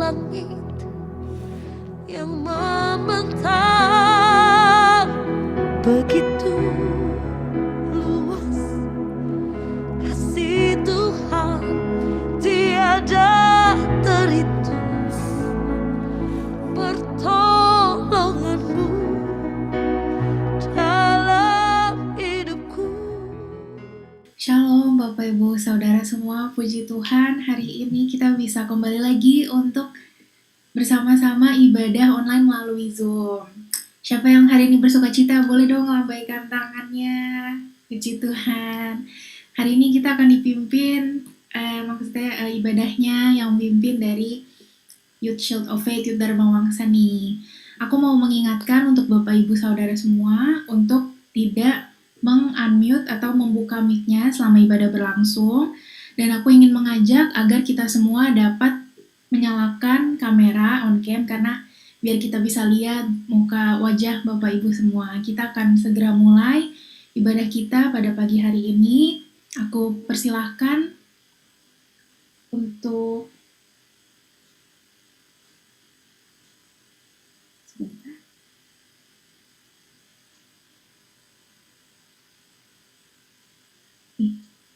langit yang membentang begitu luas. Kasih Tuhan tiada terhitung, pertolonganmu dalam hidupku. Shalom Bapak Ibu Saudara semua, puji Tuhan hari ini kita bisa kembali lagi untuk bersama-sama ibadah online melalui Zoom. Siapa yang hari ini bersuka cita boleh dong lambaikan tangannya. Puji Tuhan. Hari ini kita akan dipimpin ibadahnya yang memimpin dari Youth Shield of Faith, Youth Dharma Wangsa nih. Aku mau mengingatkan untuk Bapak Ibu Saudara semua untuk tidak meng-unmute atau membuka mic-nya selama ibadah berlangsung, dan aku ingin mengajak agar kita semua dapat menyalakan kamera on cam karena biar kita bisa lihat muka wajah Bapak Ibu semua. Kita akan segera mulai ibadah kita pada pagi hari ini. Aku persilahkan untuk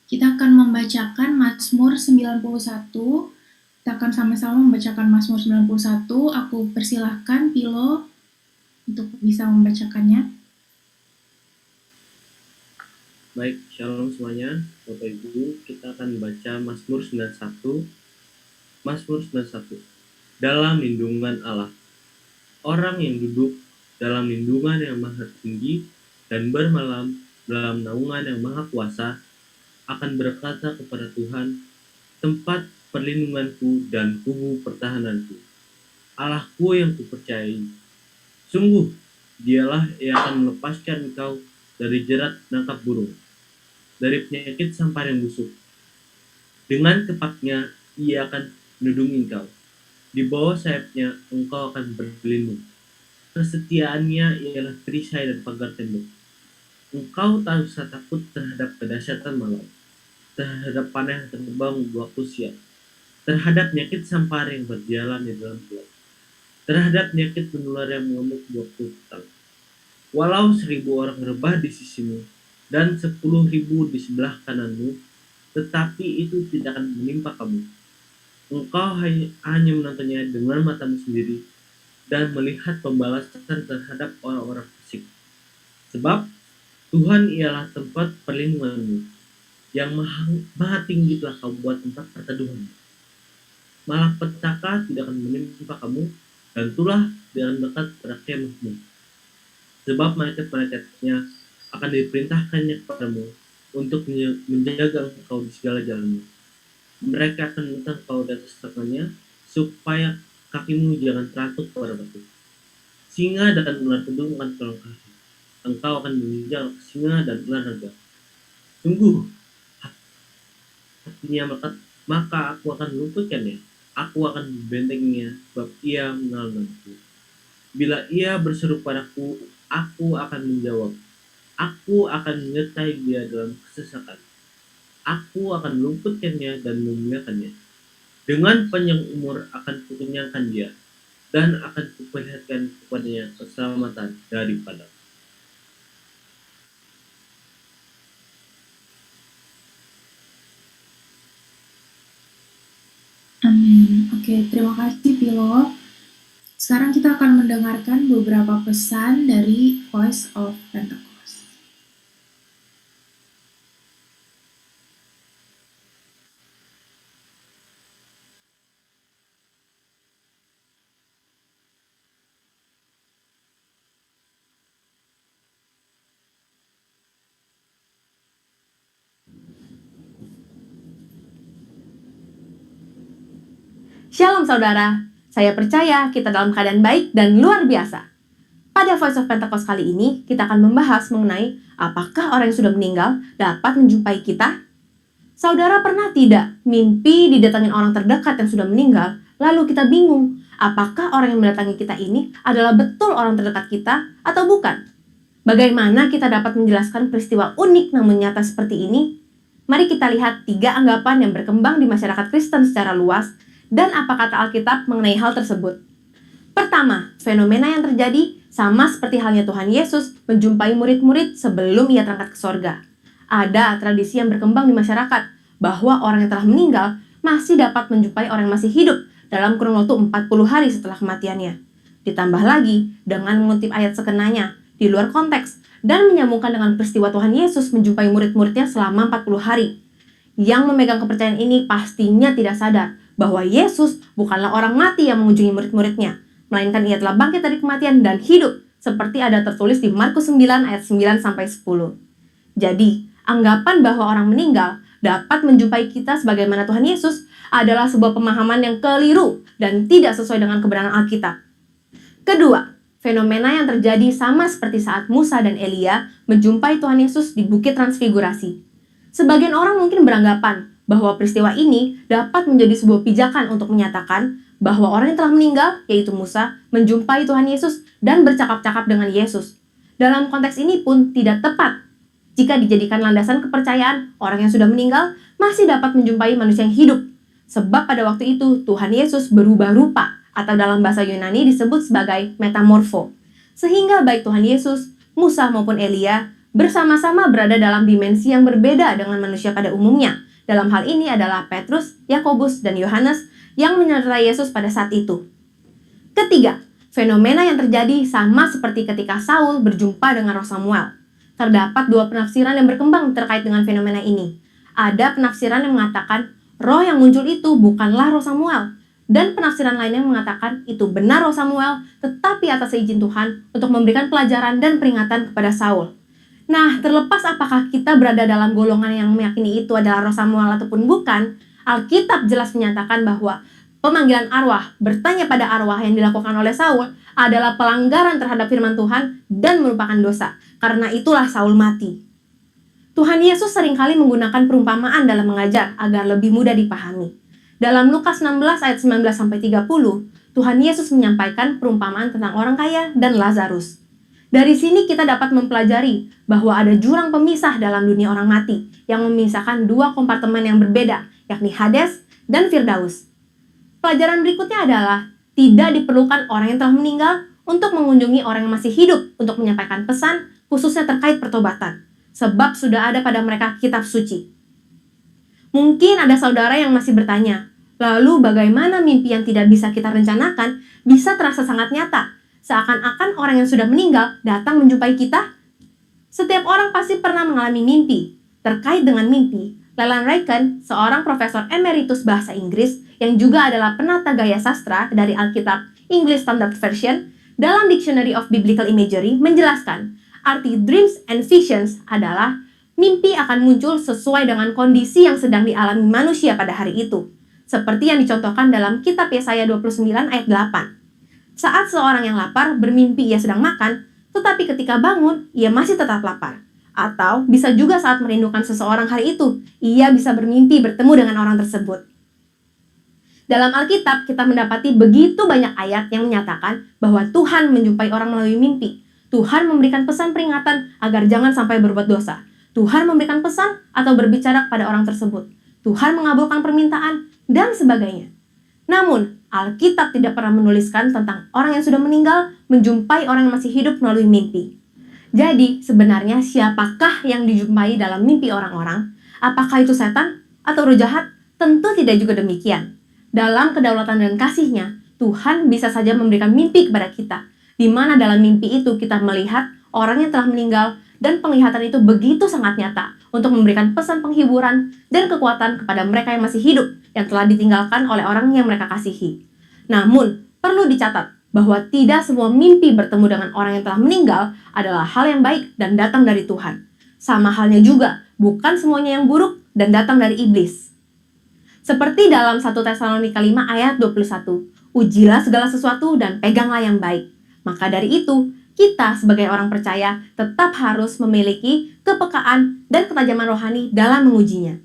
kita akan membacakan Mazmur 91. Kita akan sama-sama membacakan Mazmur 91. Aku persilahkan Pilo untuk bisa membacakannya. Baik, shalom semuanya, Bapak Ibu. Kita akan membaca Mazmur 91. Mazmur 91. Dalam lindungan Allah. Orang yang duduk dalam lindungan yang maha tinggi dan bermalam dalam naungan yang maha kuasa akan berkata kepada Tuhan, tempat perlindunganku dan kubu pertahananku, Allahku yang kupercayai. Sungguh, dialah yang akan melepaskan engkau dari jerat nangkap burung, dari penyakit sampar yang busuk. Dengan tepatnya ia akan melindungi engkau. Di bawah sayapnya engkau akan berlindung. Kesetiaannya ialah perisai dan pagar tembok. Engkau tak usah takut terhadap kedahsyatan malam, terhadap panah yang terbang waktu siang, terhadap penyakit sampar yang berjalan di dalam gelap, terhadap penyakit menular yang mengamuk di waktu petang. Walau 1.000 orang rebah di sisimu dan 10.000 di sebelah kananmu, tetapi itu tidak akan menimpa kamu. Engkau hanya menontonnya dengan matamu sendiri dan melihat pembalasan terhadap orang-orang fasik. Sebab Tuhan ialah tempat perlindunganmu, yang maha tinggi telah kau buat tempat perteduhanmu. Malapetaka tidak akan menimpa kamu, dan tulah dengan dekat pada kemahmu. Sebab malaikat-malaikatnya akan diperintahkannya kepadamu untuk menjaga engkau di segala jalanmu. Mereka akan menentang kau di atas tangannya, supaya kakimu jangan terantuk pada batu. Singa dan ular pedung akan tolong kaki. Engkau akan menginjak singa dan ular naga. Sungguh, hatinya maka aku akan meluputkannya. Aku akan membentenginya, sebab ia mengenal namaku. Bila ia berseru padaku, aku akan menjawab. Aku akan menyertai dia dalam kesesakan. Aku akan meluputkannya dan memuliakannya. Dengan panjang umur akan kukenyangkan dia, dan akan kuperlihatkan kepadanya keselamatan daripada. Amin. Oke, terima kasih Pilo. Sekarang kita akan mendengarkan beberapa pesan dari Voice of Pentecost. Shalom saudara, saya percaya kita dalam keadaan baik dan luar biasa. Pada Voice of Pentecost kali ini, kita akan membahas mengenai apakah orang yang sudah meninggal dapat menjumpai kita? Saudara pernah tidak mimpi didatangin orang terdekat yang sudah meninggal, lalu kita bingung, apakah orang yang mendatangi kita ini adalah betul orang terdekat kita atau bukan? Bagaimana kita dapat menjelaskan peristiwa unik namun nyata seperti ini? Mari kita lihat 3 anggapan yang berkembang di masyarakat Kristen secara luas dan apa kata Alkitab mengenai hal tersebut. Pertama, fenomena yang terjadi sama seperti halnya Tuhan Yesus menjumpai murid-murid sebelum ia terangkat ke sorga. Ada tradisi yang berkembang di masyarakat bahwa orang yang telah meninggal masih dapat menjumpai orang yang masih hidup dalam kurun waktu 40 hari setelah kematiannya. Ditambah lagi dengan mengutip ayat sekenanya di luar konteks dan menyambungkan dengan peristiwa Tuhan Yesus menjumpai murid-muridnya selama 40 hari. Yang memegang kepercayaan ini pastinya tidak sadar bahwa Yesus bukanlah orang mati yang mengunjungi murid-muridnya, melainkan ia telah bangkit dari kematian dan hidup, seperti ada tertulis di Markus 9 ayat 9-10. Jadi, anggapan bahwa orang meninggal dapat menjumpai kita sebagaimana Tuhan Yesus adalah sebuah pemahaman yang keliru dan tidak sesuai dengan kebenaran Alkitab. Kedua, fenomena yang terjadi sama seperti saat Musa dan Elia menjumpai Tuhan Yesus di Bukit Transfigurasi. Sebagian orang mungkin beranggapan bahwa peristiwa ini dapat menjadi sebuah pijakan untuk menyatakan bahwa orang yang telah meninggal, yaitu Musa, menjumpai Tuhan Yesus dan bercakap-cakap dengan Yesus. Dalam konteks ini pun tidak tepat jika dijadikan landasan kepercayaan orang yang sudah meninggal masih dapat menjumpai manusia yang hidup. Sebab pada waktu itu Tuhan Yesus berubah rupa, atau dalam bahasa Yunani disebut sebagai metamorfo. Sehingga baik Tuhan Yesus, Musa maupun Elia bersama-sama berada dalam dimensi yang berbeda dengan manusia pada umumnya. Dalam hal ini adalah Petrus, Yakobus, dan Yohanes yang menyertai Yesus pada saat itu. Ketiga, fenomena yang terjadi sama seperti ketika Saul berjumpa dengan Roh Samuel. Terdapat dua penafsiran yang berkembang terkait dengan fenomena ini. Ada penafsiran yang mengatakan roh yang muncul itu bukanlah Roh Samuel, dan penafsiran lainnya mengatakan itu benar Roh Samuel, tetapi atas izin Tuhan untuk memberikan pelajaran dan peringatan kepada Saul. Nah, terlepas apakah kita berada dalam golongan yang meyakini itu adalah Roh Samuel ataupun bukan, Alkitab jelas menyatakan bahwa pemanggilan arwah bertanya pada arwah yang dilakukan oleh Saul adalah pelanggaran terhadap firman Tuhan dan merupakan dosa. Karena itulah Saul mati. Tuhan Yesus seringkali menggunakan perumpamaan dalam mengajar agar lebih mudah dipahami. Dalam Lukas 16 ayat 19-30, Tuhan Yesus menyampaikan perumpamaan tentang orang kaya dan Lazarus. Dari sini kita dapat mempelajari bahwa ada jurang pemisah dalam dunia orang mati yang memisahkan dua kompartemen yang berbeda, yakni Hades dan Firdaus. Pelajaran berikutnya adalah tidak diperlukan orang yang telah meninggal untuk mengunjungi orang yang masih hidup untuk menyampaikan pesan khususnya terkait pertobatan, sebab sudah ada pada mereka kitab suci. Mungkin ada saudara yang masih bertanya, lalu bagaimana mimpi yang tidak bisa kita rencanakan bisa terasa sangat nyata, seakan-akan orang yang sudah meninggal datang menjumpai kita? Setiap orang pasti pernah mengalami mimpi. Terkait dengan mimpi, Leland Ryken, seorang profesor emeritus bahasa Inggris yang juga adalah penata gaya sastra dari Alkitab English Standard Version, dalam Dictionary of Biblical Imagery menjelaskan, arti dreams and visions adalah mimpi akan muncul sesuai dengan kondisi yang sedang dialami manusia pada hari itu, seperti yang dicontohkan dalam kitab Yesaya 29 ayat 8. Saat seorang yang lapar bermimpi ia sedang makan, tetapi ketika bangun, ia masih tetap lapar. Atau bisa juga saat merindukan seseorang hari itu, ia bisa bermimpi bertemu dengan orang tersebut. Dalam Alkitab, kita mendapati begitu banyak ayat yang menyatakan bahwa Tuhan menjumpai orang melalui mimpi. Tuhan memberikan pesan peringatan agar jangan sampai berbuat dosa. Tuhan memberikan pesan atau berbicara kepada orang tersebut. Tuhan mengabulkan permintaan, dan sebagainya. Namun, Alkitab tidak pernah menuliskan tentang orang yang sudah meninggal menjumpai orang yang masih hidup melalui mimpi. Jadi, sebenarnya siapakah yang dijumpai dalam mimpi orang-orang? Apakah itu setan atau roh jahat? Tentu tidak juga demikian. Dalam kedaulatan dan kasih-Nya, Tuhan bisa saja memberikan mimpi kepada kita, di mana dalam mimpi itu kita melihat orang yang telah meninggal dan penglihatan itu begitu sangat nyata untuk memberikan pesan penghiburan dan kekuatan kepada mereka yang masih hidup yang telah ditinggalkan oleh orang yang mereka kasihi. Namun, perlu dicatat bahwa tidak semua mimpi bertemu dengan orang yang telah meninggal adalah hal yang baik dan datang dari Tuhan. Sama halnya juga, bukan semuanya yang buruk dan datang dari iblis. Seperti dalam 1 Tesalonika 5 ayat 21, ujilah segala sesuatu dan peganglah yang baik. Maka dari itu, kita sebagai orang percaya tetap harus memiliki kepekaan dan ketajaman rohani dalam mengujinya.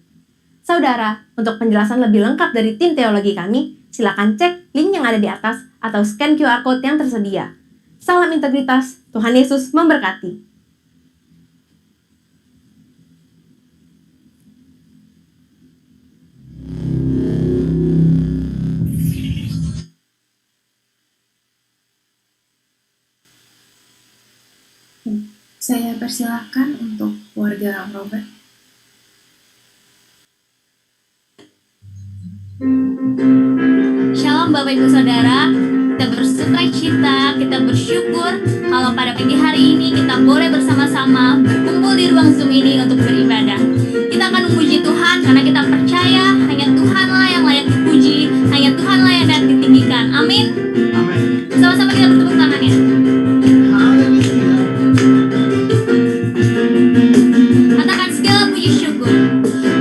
Saudara, untuk penjelasan lebih lengkap dari tim teologi kami, silakan cek link yang ada di atas atau scan QR Code yang tersedia. Salam integritas, Tuhan Yesus memberkati. persilahkan untuk keluarga Om Robert. Shalom Bapak Ibu Saudara, kita bersuka cita, kita bersyukur kalau pada pagi hari ini kita boleh bersama-sama berkumpul di ruang Zoom ini untuk beribadah. Kita akan memuji Tuhan karena kita percaya hanya Tuhanlah yang layak dipuji, hanya Tuhanlah yang layak ditinggikan. Amin. Sama-sama kita bertepuk tangannya. Katakan segala puji syukur.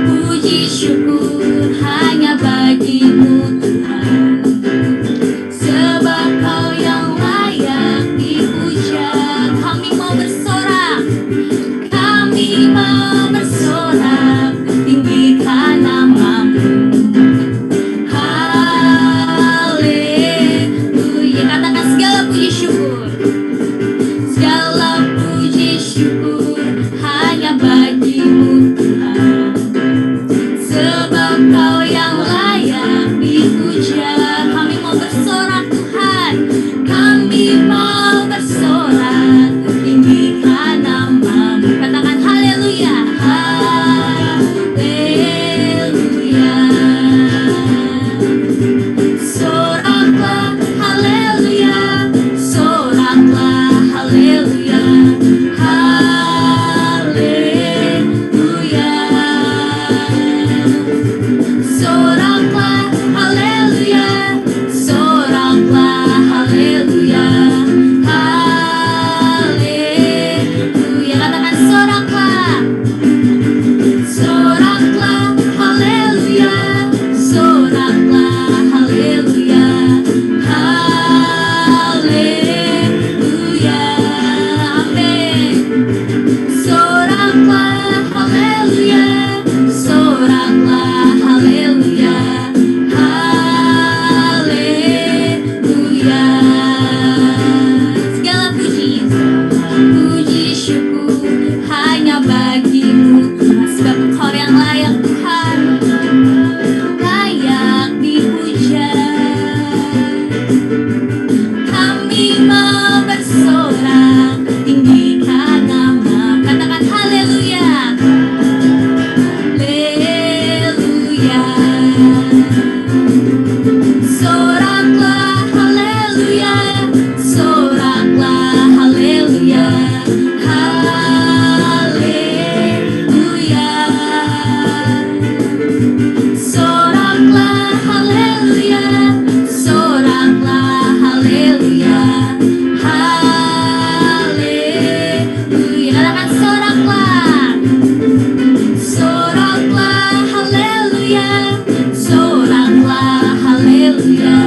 Puji syukur hanya bagimu Tuhan, sebab Kau yang layak dipuja. Kami mau bersorak, kami mau bersorak, tinggikan nama-Mu. Haleluya. Katakan segala puji syukur. Segala puji syukur hanya bagimu Tuhan, sebab Kau yang layak dipuja. Kami mau bersorak Tuhan, kami mau bersorak, tinggikan nama-Mu. Katakan haleluya, haleluya. Soraklah haleluya, soraklah haleluya, haleluya. Soraklah haleluya, soraklah haleluya, haleluya. Katakan soraklah, soraklah haleluya, soraklah haleluya, haleluya. Amin. Soraklah haleluya, soraklah haleluya, haleluya. Segala puji, puji syukur hanya bagimu Tuhan, sebab Kau yang layak Tuhan, layak dipuja. Kami mau bersorak, tinggikan nama. Katakan haleluya, haleluya. Soraklah haleluya, soraklah haleluya, haleluya. Soraklah haleluya, soraklah haleluya, haleluya. Katakan soraklah, soraklah haleluya, soraklah haleluya,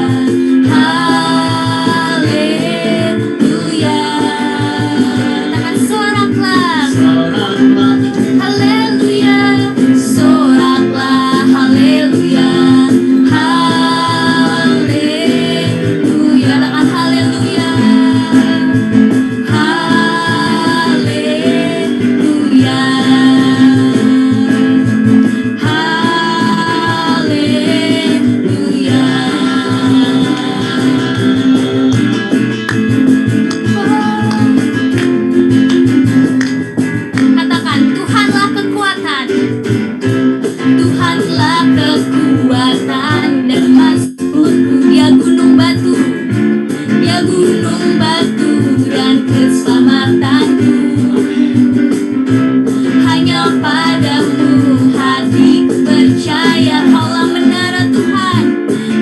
haleluya. Katakan soraklah, haleluya, soraklah haleluya, haleluya. Katakan haleluya, haleluya, haleluya. Katakan Tuhanlah kekuatan, Tuhanlah kekuatan dan masmurku. Dia gunung batu, Dia gunung batu dan keselamatanku. Hanya padamu hatiku percaya. Kaulah menara Tuhan,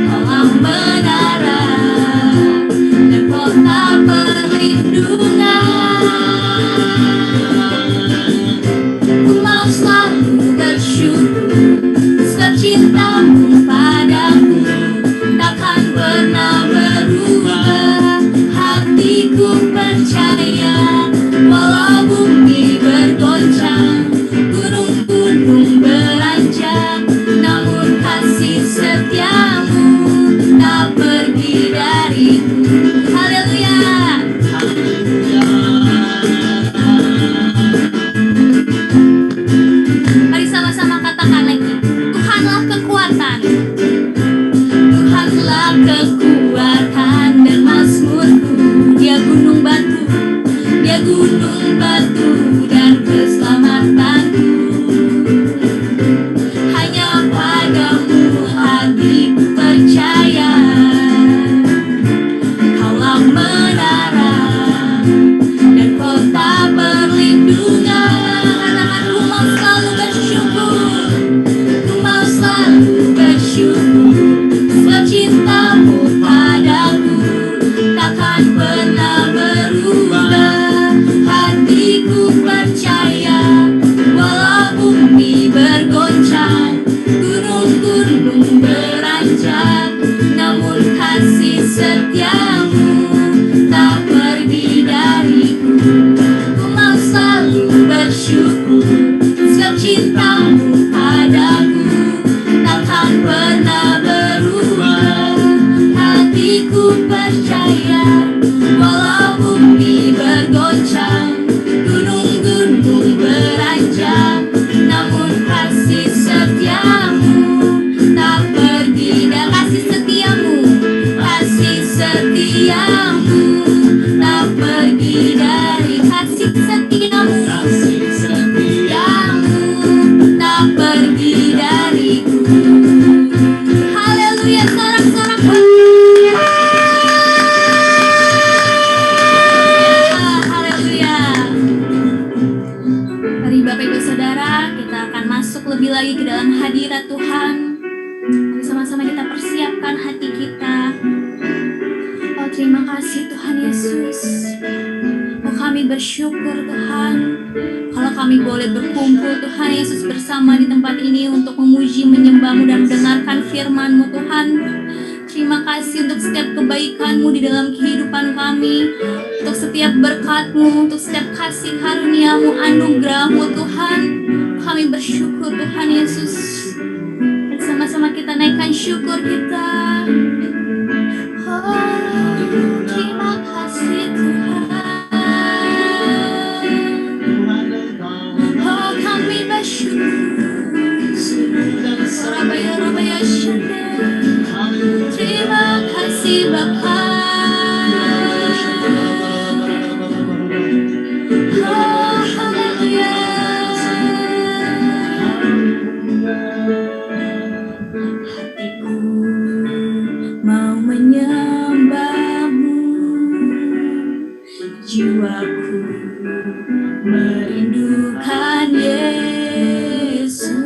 Kaulah menara dan kota perlindungan. Ku mau selalu bersyukur, sebab cinta-Mu padaku takkan pernah berubah. Hatiku percaya, walau bumi bergoncang, gunung-gunung beranjak, namun kasih setia-Mu tak pergi dariku. Haleluya. Mari sama-sama katakan lagi. Tuhanlah kekuatan, Tuhanlah kekuatan dan masmurku. Dia gunung batu, Dia gunung batu percaya Kaulah menara dan kota perlindungan. Katakan ku mau selalu bersyukur, ku mau selalu bersyukur. Sebab cintamu padaku takkan pernah berubah. Hatiku percaya walau bumi bergoncang, gunung-gunung beranjak, namun kasih setiamu tak pergi dariku. Ku mau selalu bersyukur, sebab cintamu padaku takkan pernah berubah. Hatiku percaya walau bumi bergoncang, gunung-gunung beranjak, namun kasih setiamu tak pergi. Dan kasih setiamu, kasih setiamu tak pergi dari. Kasih setiamu, kasih setiamu tak pergi dariku. Haleluya, sorak-sorak haleluya. Mari Bapak Ibu Saudara, kita akan masuk lebih lagi ke dalam hadirat Tuhan. Mari sama-sama kita persiapkan hati kita. Oh, terima kasih Tuhan Yesus. Oh, kami bersyukur Tuhan kalau kami boleh berkumpul Tuhan Yesus bersama di tempat ini untuk memuji, menyembah-Mu dan mendengarkan firman-Mu Tuhan. Terima kasih untuk setiap kebaikan-Mu di dalam kehidupan kami, untuk setiap berkat-Mu, untuk setiap kasih karunia-Mu, anugerah-Mu Tuhan. Kami bersyukur Tuhan Yesus. Bersama-sama kita naikkan syukur kita. Oh, terima kasih Tuhan. Oh, kami bersyukur. Rabaya Shanda. Terima kasih Bapa. Oh, haleluya. Hatiku mau menyembah-Mu, jiwaku merindukan Yesus.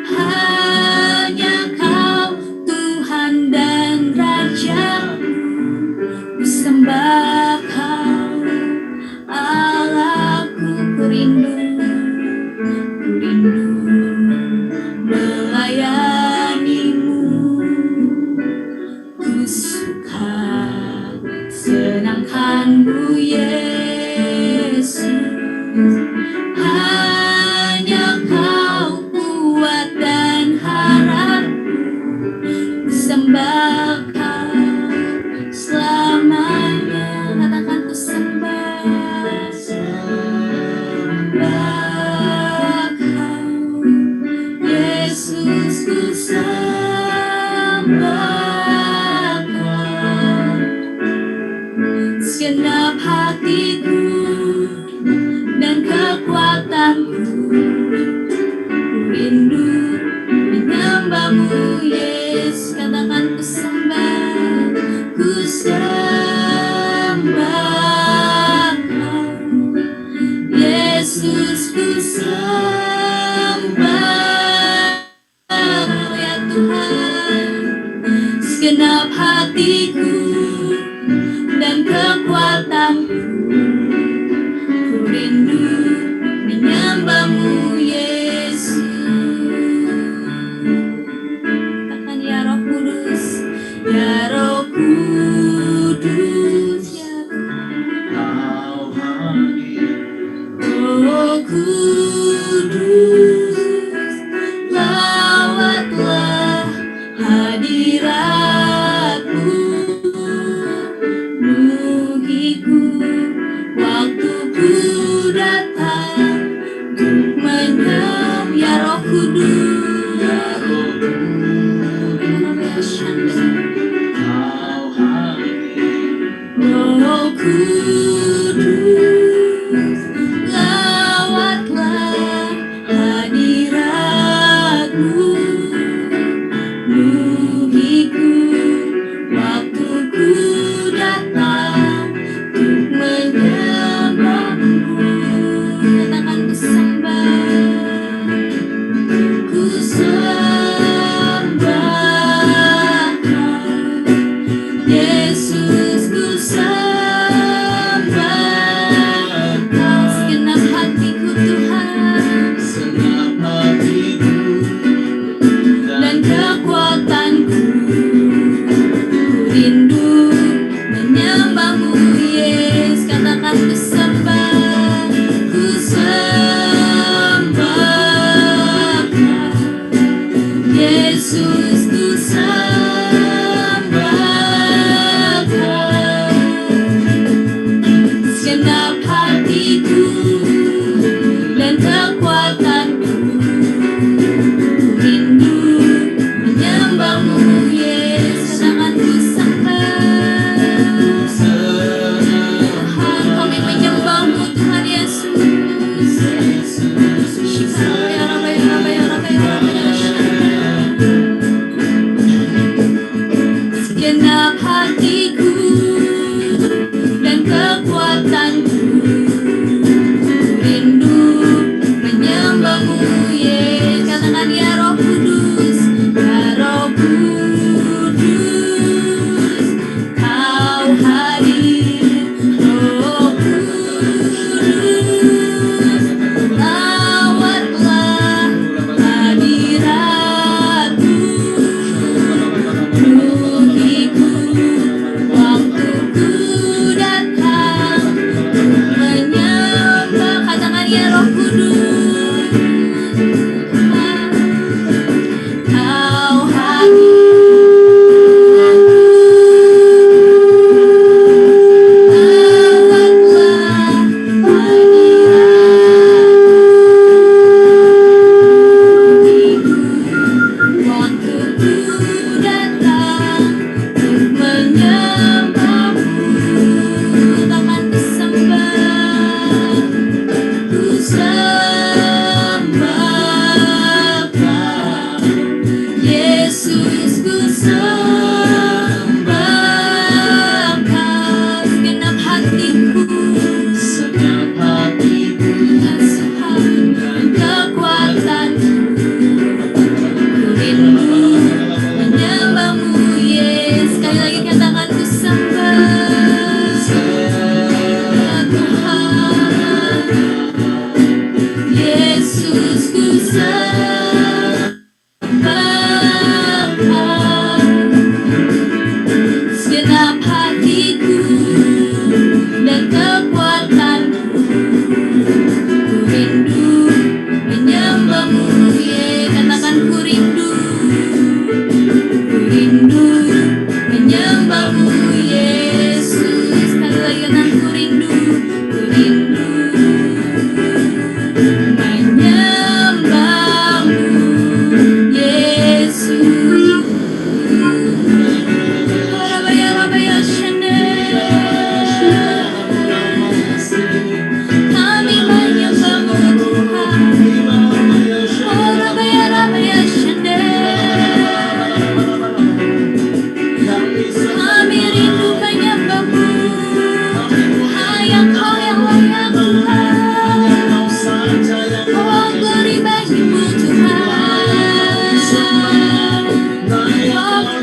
Hanya Kau Tuhan dan Raja-Ku, ku sembah Kau Allahku. Ku rindu melayani-Mu. Ku suka senangkan-Mu Yesus. Hanya Kau kuat dan harapku. Ku sembah Kau selamanya. Katakan ku sembah, sembah Kau Yesus. Ku sembah Kau segenap hatiku dan kekuatanku. Ku rindu menyembah-Mu Yesus. Katakan ku sembah, ku sembah Kau Yesus. Ku sembah ya Tuhan, segenap hatiku dan kekuatanku. Ku rindu menyembah-Mu Yesus. Katakan ya Roh Kudus, ya Roh Kudus, ya Kau hadir. Oh Kudus, lawatlah hadirat-Mu. Penuhiku waktu ku datang untuk menyembah ya Roh Kudus. Ya Roh Kudus, Kau hadir. Roh Kudus, lawatlah hadirat-Mu. Penuhiku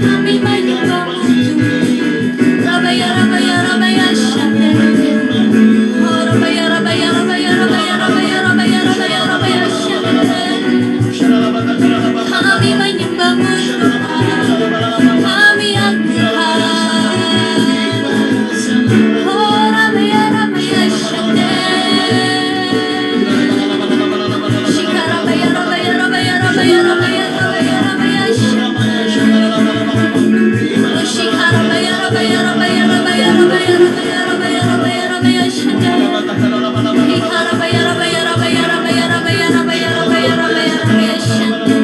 Kami menyembahmu Rabaya Rabaya Rabaya Shande Oh Rabaya Rabaya Rabaya Rabaya Rabaya Rabaya Rabaya Rabaya Shande Kami menyembahmu Tuhan Kami Tuhan Oh Rabaya Rabaya Shande Shika Rabaya Rabaya Rabaya Rabaya Rabaya Rabaya Rabaya Shande Oh Shika Rabaya Rabaya Rabaya Rabaya Rabaya Rabaya Rabaya Rabaya Rabaya Shande Shika Rabaya Rabaya Rabaya Rabaya Rabaya Rabaya Rabaya Rabaya Rabaya Shande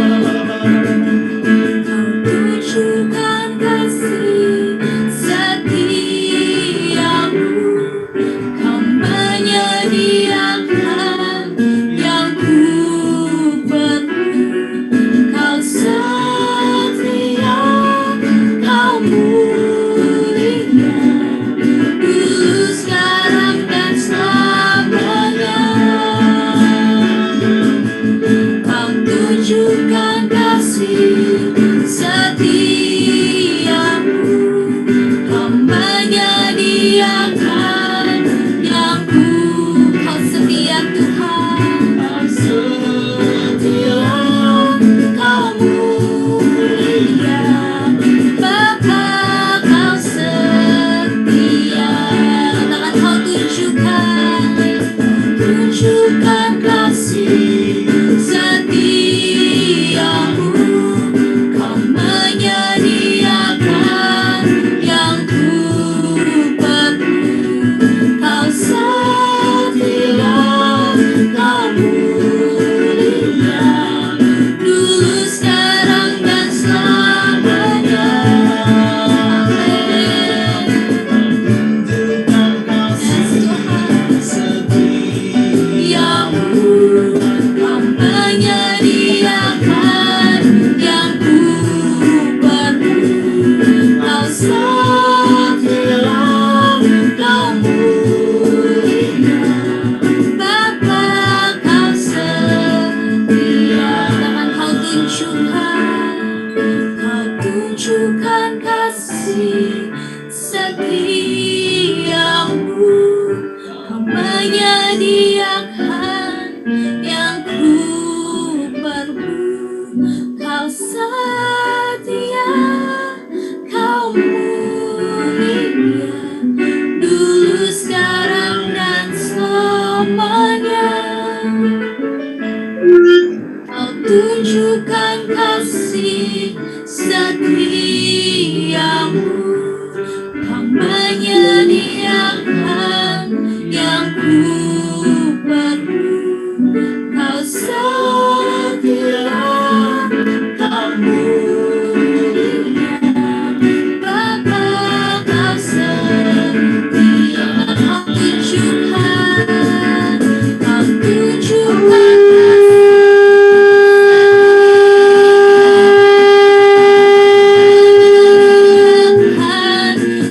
Kau tunjukkan kasih setiamu Kau menyediakan yang ku perlu Kau setia, kau mulia Dulu, sekarang, dan selamanya Kau tunjukkan kasih setiamu Kau menyediakan yang Kau setia Tuhan Kau setia Kau mulia Bapa Kau setia Katakan Kau tunjukkan kasih setiamu Kau menyediakan yang ku perlu Kau setia, kau mulia Dulu, sekarang, dan selamanya Amin. Setiamu Kau menyediakan yang ku perlu Kau setia, kau mulia Bapa Kau setia Tangan Kau tunjukkan kasih setiamu Kau menyediakan yang ku perlu Kau setia, kau mulia Dulu, sekarang, dan selamanya Kau tunjukkan kasih setiamu Kau menyediakan yang ku perlu Kau setia, kau mulia Bapa Kau setia Kau tunjukkan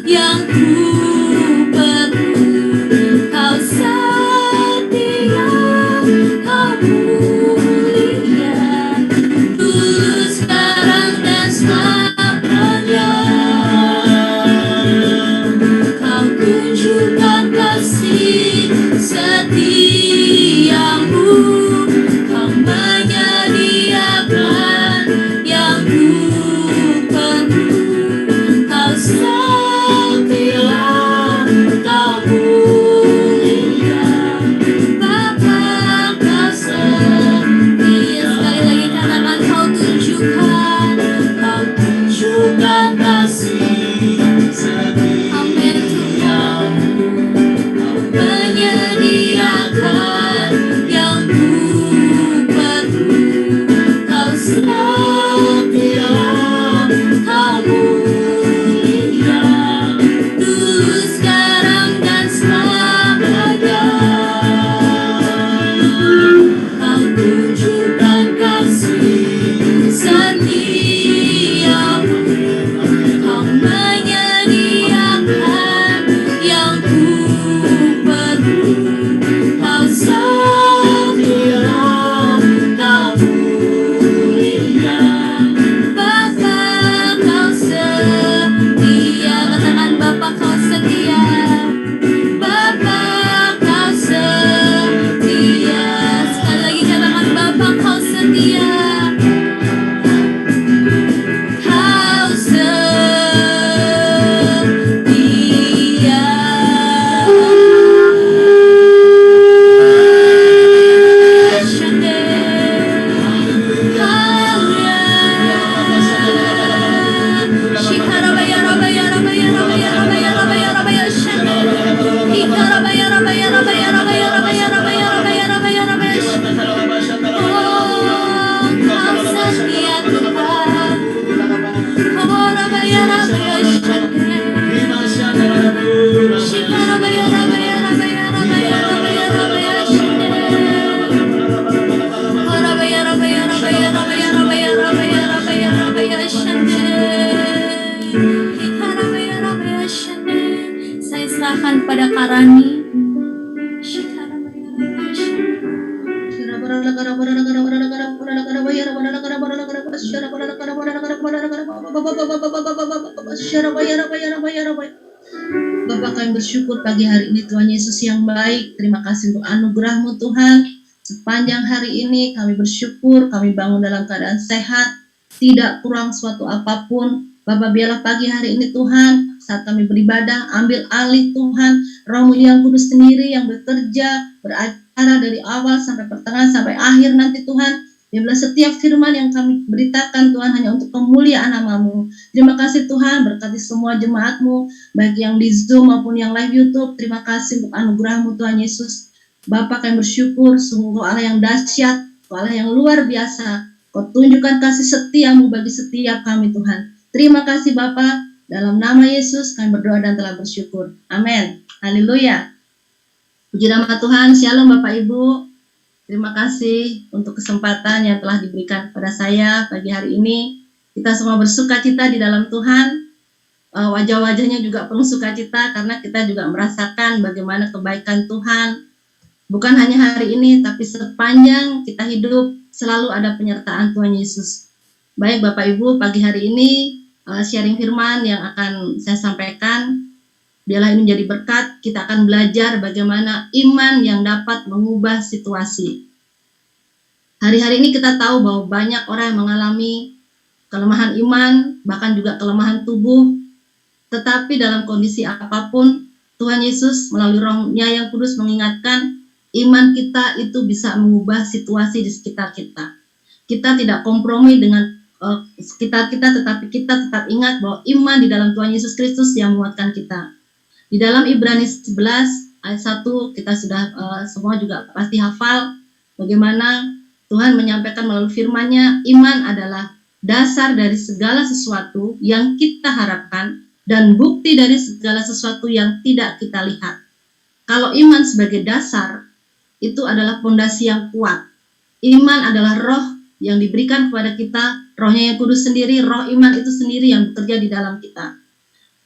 yang ku perlu Kau setia, kau mulia Dulu, sekarang, dan selamanya Kau tunjukkan kasih setiamu Kau menyediakan yang ku perlu Kau setia, kau mulia Bapa Kau setia Sekali lagi katakan Kau tunjukkan kasih Amin Tuhan Kau menyediakan yang ku perlu Kau setia, kau mulia Dulu, sekarang, dan selamanya Kau tunjukkan kasih setiamu Kau menyediakan yang ku perlu Kau setia, kau mulia Bapa Kau limpahkan pada Karani. Bapak, kami bersyukur pagi hari ini Tuhan Yesus yang baik. Terima kasih untuk anugerah-Mu Tuhan. Sepanjang hari ini kami bersyukur, kami bangun dalam keadaan sehat, tidak kurang suatu apapun. Bapak, biarlah pagi hari ini Tuhan, saat kami beribadah, ambil alih Tuhan, Roh-Mu yang kudus sendiri yang bekerja, beracara dari awal sampai pertengahan, sampai akhir nanti Tuhan. Biarlah setiap firman yang kami beritakan Tuhan hanya untuk kemuliaan nama-Mu. Terima kasih Tuhan, berkati semua jemaat-Mu, baik yang di Zoom maupun yang live YouTube. Terima kasih untuk anugerah-Mu Tuhan Yesus. Bapa, kami bersyukur, sungguh Allah yang dahsyat, Allah yang luar biasa. Kau tunjukkan kasih setia-Mu bagi setiap kami Tuhan. Terima kasih Bapa, dalam nama Yesus kami berdoa dan telah bersyukur. Amin. Haleluya. Puji nama Tuhan. Shalom Bapak Ibu. Terima kasih untuk kesempatan yang telah diberikan kepada saya pagi hari ini. Kita semua bersuka cita di dalam Tuhan. Wajah-wajahnya juga penuh sukacita karena kita juga merasakan bagaimana kebaikan Tuhan. Bukan hanya hari ini, tapi sepanjang kita hidup selalu ada penyertaan Tuhan Yesus. Baik Bapak Ibu, pagi hari ini sharing firman yang akan saya sampaikan. Biarlah ini menjadi berkat, kita akan belajar bagaimana iman yang dapat mengubah situasi. Hari-hari ini kita tahu bahwa banyak orang yang mengalami kelemahan iman, bahkan juga kelemahan tubuh. Tetapi dalam kondisi apapun, Tuhan Yesus melalui Roh-Nya yang kudus mengingatkan, iman kita itu bisa mengubah situasi di sekitar kita. Kita tidak kompromi dengan sekitar kita, tetapi kita tetap ingat bahwa iman di dalam Tuhan Yesus Kristus yang menguatkan kita. Di dalam Ibrani 11 ayat 1 kita sudah semua juga pasti hafal bagaimana Tuhan menyampaikan melalui firman-Nya, iman adalah dasar dari segala sesuatu yang kita harapkan dan bukti dari segala sesuatu yang tidak kita lihat. Kalau iman sebagai dasar, itu adalah fondasi yang kuat. Iman adalah roh yang diberikan kepada kita, Roh-Nya yang kudus sendiri, roh iman itu sendiri yang bekerja di dalam kita.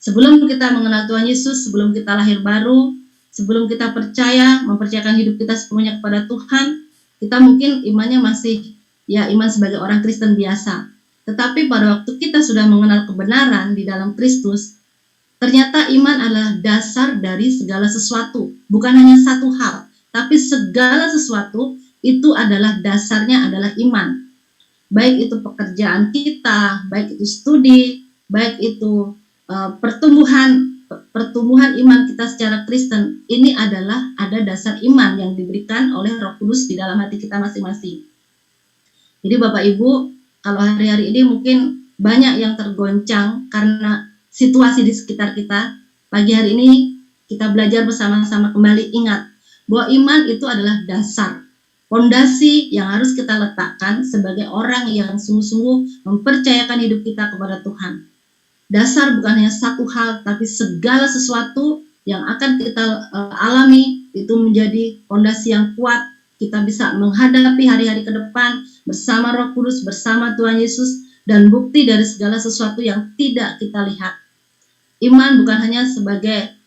Sebelum kita mengenal Tuhan Yesus, sebelum kita lahir baru, sebelum kita percaya, mempercayakan hidup kita sepenuhnya kepada Tuhan, kita mungkin imannya masih iman sebagai orang Kristen biasa. Tetapi pada waktu kita sudah mengenal kebenaran di dalam Kristus, ternyata iman adalah dasar dari segala sesuatu. Bukan hanya satu hal, tapi segala sesuatu itu adalah dasarnya adalah iman. Baik itu pekerjaan kita, baik itu studi, baik itu pertumbuhan iman kita secara Kristen, ini adalah ada dasar iman yang diberikan oleh Roh Kudus di dalam hati kita masing-masing. Jadi Bapak Ibu, kalau hari-hari ini mungkin banyak yang tergoncang karena situasi di sekitar kita, pagi hari ini kita belajar bersama-sama kembali ingat bahwa iman itu adalah dasar, fondasi yang harus kita letakkan sebagai orang yang sungguh-sungguh mempercayakan hidup kita kepada Tuhan. Dasar bukan hanya satu hal, tapi segala sesuatu yang akan kita alami itu menjadi fondasi yang kuat. Kita bisa menghadapi hari-hari ke depan bersama Roh Kudus, bersama Tuhan Yesus, dan bukti dari segala sesuatu yang tidak kita lihat. Iman bukan hanya sebagai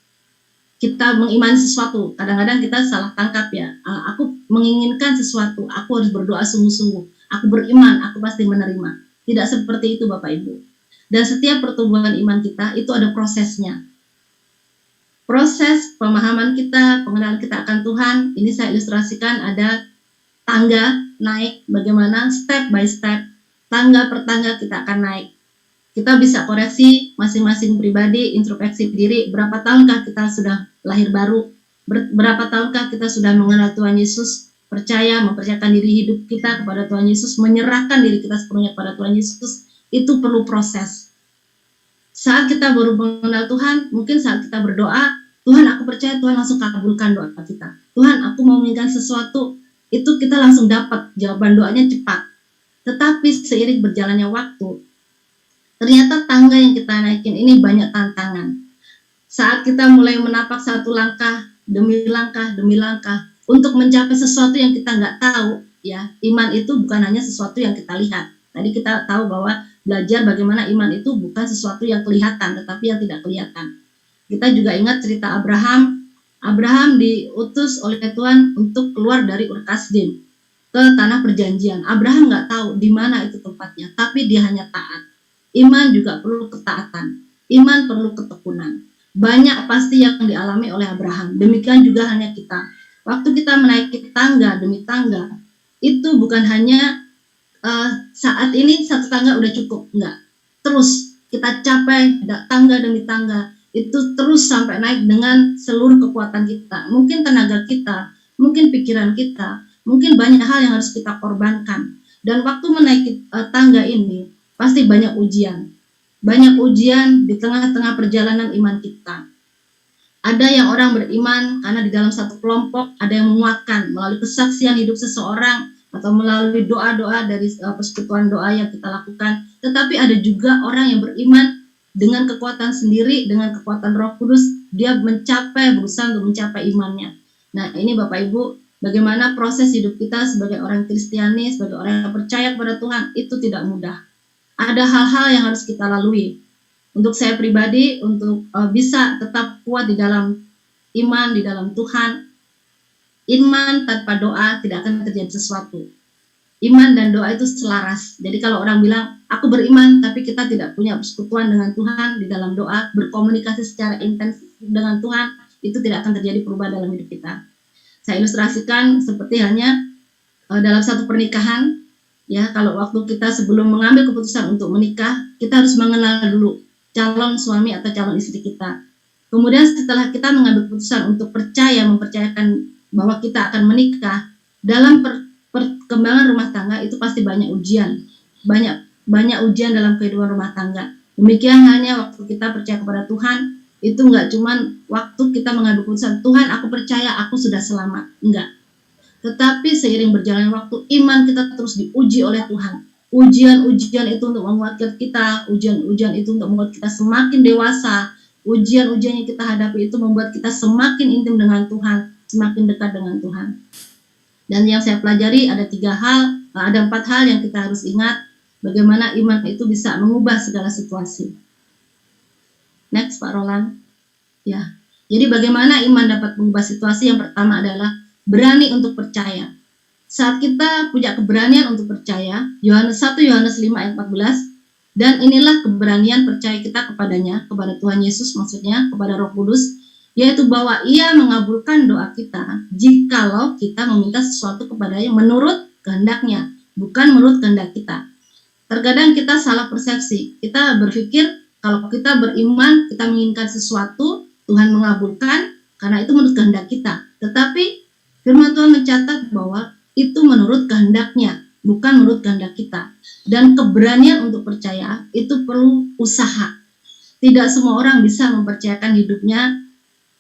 kita mengimani sesuatu. Kadang-kadang kita salah tangkap ya. Aku menginginkan sesuatu, aku harus berdoa sungguh-sungguh. Aku beriman, aku pasti menerima. Tidak seperti itu Bapak Ibu. Dan setiap pertumbuhan iman kita itu ada prosesnya. Proses pemahaman kita, pengenalan kita akan Tuhan, ini saya ilustrasikan ada tangga naik, bagaimana step by step, tangga per tangga kita akan naik. Kita bisa koreksi masing-masing pribadi, introspeksi diri, berapa tahunkah kita sudah lahir baru, berapa tahunkah kita sudah mengenal Tuhan Yesus, mempercayakan diri hidup kita kepada Tuhan Yesus, menyerahkan diri kita sepenuhnya kepada Tuhan Yesus, itu perlu proses. Saat kita baru mengenal Tuhan, mungkin saat kita berdoa, Tuhan aku percaya Tuhan langsung kabulkan doa kita. Tuhan aku mau menginginkan sesuatu, itu kita langsung dapat, jawaban doanya cepat. Tetapi seiring berjalannya waktu, ternyata tangga yang kita naikin ini banyak tantangan. Saat kita mulai menapak satu langkah demi langkah untuk mencapai sesuatu yang kita nggak tahu, ya iman itu bukan hanya sesuatu yang kita lihat. Tadi kita tahu bahwa belajar bagaimana iman itu bukan sesuatu yang kelihatan, tetapi yang tidak kelihatan. Kita juga ingat cerita Abraham. Abraham diutus oleh Tuhan untuk keluar dari Ur Kasdim ke tanah perjanjian. Abraham nggak tahu di mana itu tempatnya, tapi dia hanya taat. Iman juga perlu ketaatan. Iman perlu ketekunan. Banyak pasti yang dialami oleh Abraham. Demikian juga hanya kita. Waktu kita menaiki tangga demi tangga, itu bukan hanya saat ini satu tangga udah cukup, enggak. Terus kita capai tangga demi tangga, itu terus sampai naik dengan seluruh kekuatan kita. Mungkin tenaga kita, mungkin pikiran kita, mungkin banyak hal yang harus kita korbankan. Dan waktu menaiki tangga ini, pasti banyak ujian. Banyak ujian di tengah-tengah perjalanan iman kita. Ada yang orang beriman karena di dalam satu kelompok, ada yang menguatkan melalui kesaksian hidup seseorang, atau melalui doa-doa dari persekutuan doa yang kita lakukan. Tetapi ada juga orang yang beriman dengan kekuatan sendiri, dengan kekuatan Roh Kudus, dia berusaha untuk mencapai imannya. Nah, ini Bapak Ibu, bagaimana proses hidup kita sebagai orang Kristiani, sebagai orang yang percaya kepada Tuhan, itu tidak mudah. Ada hal-hal yang harus kita lalui. Untuk saya pribadi, untuk bisa tetap kuat di dalam iman, di dalam Tuhan, iman tanpa doa tidak akan terjadi sesuatu. Iman dan doa itu selaras. Jadi kalau orang bilang, aku beriman tapi kita tidak punya persekutuan dengan Tuhan di dalam doa, berkomunikasi secara intens dengan Tuhan, itu tidak akan terjadi perubahan dalam hidup kita. Saya ilustrasikan seperti halnya dalam satu pernikahan, ya, kalau waktu kita sebelum mengambil keputusan untuk menikah, kita harus mengenal dulu calon suami atau calon istri kita. Kemudian setelah kita mengambil keputusan untuk mempercayakan bahwa kita akan menikah, dalam perkembangan rumah tangga itu pasti banyak ujian, banyak ujian dalam kehidupan rumah tangga. Demikian hanya waktu kita percaya kepada Tuhan, itu nggak cuman waktu kita mengambil keputusan, Tuhan aku percaya aku sudah selamat, enggak. Tetapi seiring berjalannya waktu, iman kita terus diuji oleh Tuhan. Ujian-ujian itu untuk menguatkan kita, ujian-ujian itu untuk membuat kita semakin dewasa, ujian-ujian yang kita hadapi itu membuat kita semakin intim dengan Tuhan, semakin dekat dengan Tuhan. Dan yang saya pelajari ada 4 hal yang kita harus ingat, bagaimana iman itu bisa mengubah segala situasi. Next Pak Roland. Ya. Jadi bagaimana iman dapat mengubah situasi? Yang pertama adalah berani untuk percaya. Saat kita punya keberanian untuk percaya, 1 Yohanes 5 ayat 14, dan inilah keberanian percaya kita kepadanya, kepada Tuhan Yesus maksudnya, kepada Roh Kudus, yaitu bahwa ia mengabulkan doa kita jikalau kita meminta sesuatu kepadanya menurut kehendaknya, bukan menurut kehendak kita. Terkadang kita salah persepsi, kita berpikir kalau kita beriman, kita menginginkan sesuatu, Tuhan mengabulkan karena itu menurut kehendak kita. Tetapi firman Tuhan mencatat bahwa itu menurut kehendaknya, bukan menurut kehendak kita. Dan keberanian untuk percaya itu perlu usaha. Tidak semua orang bisa mempercayakan hidupnya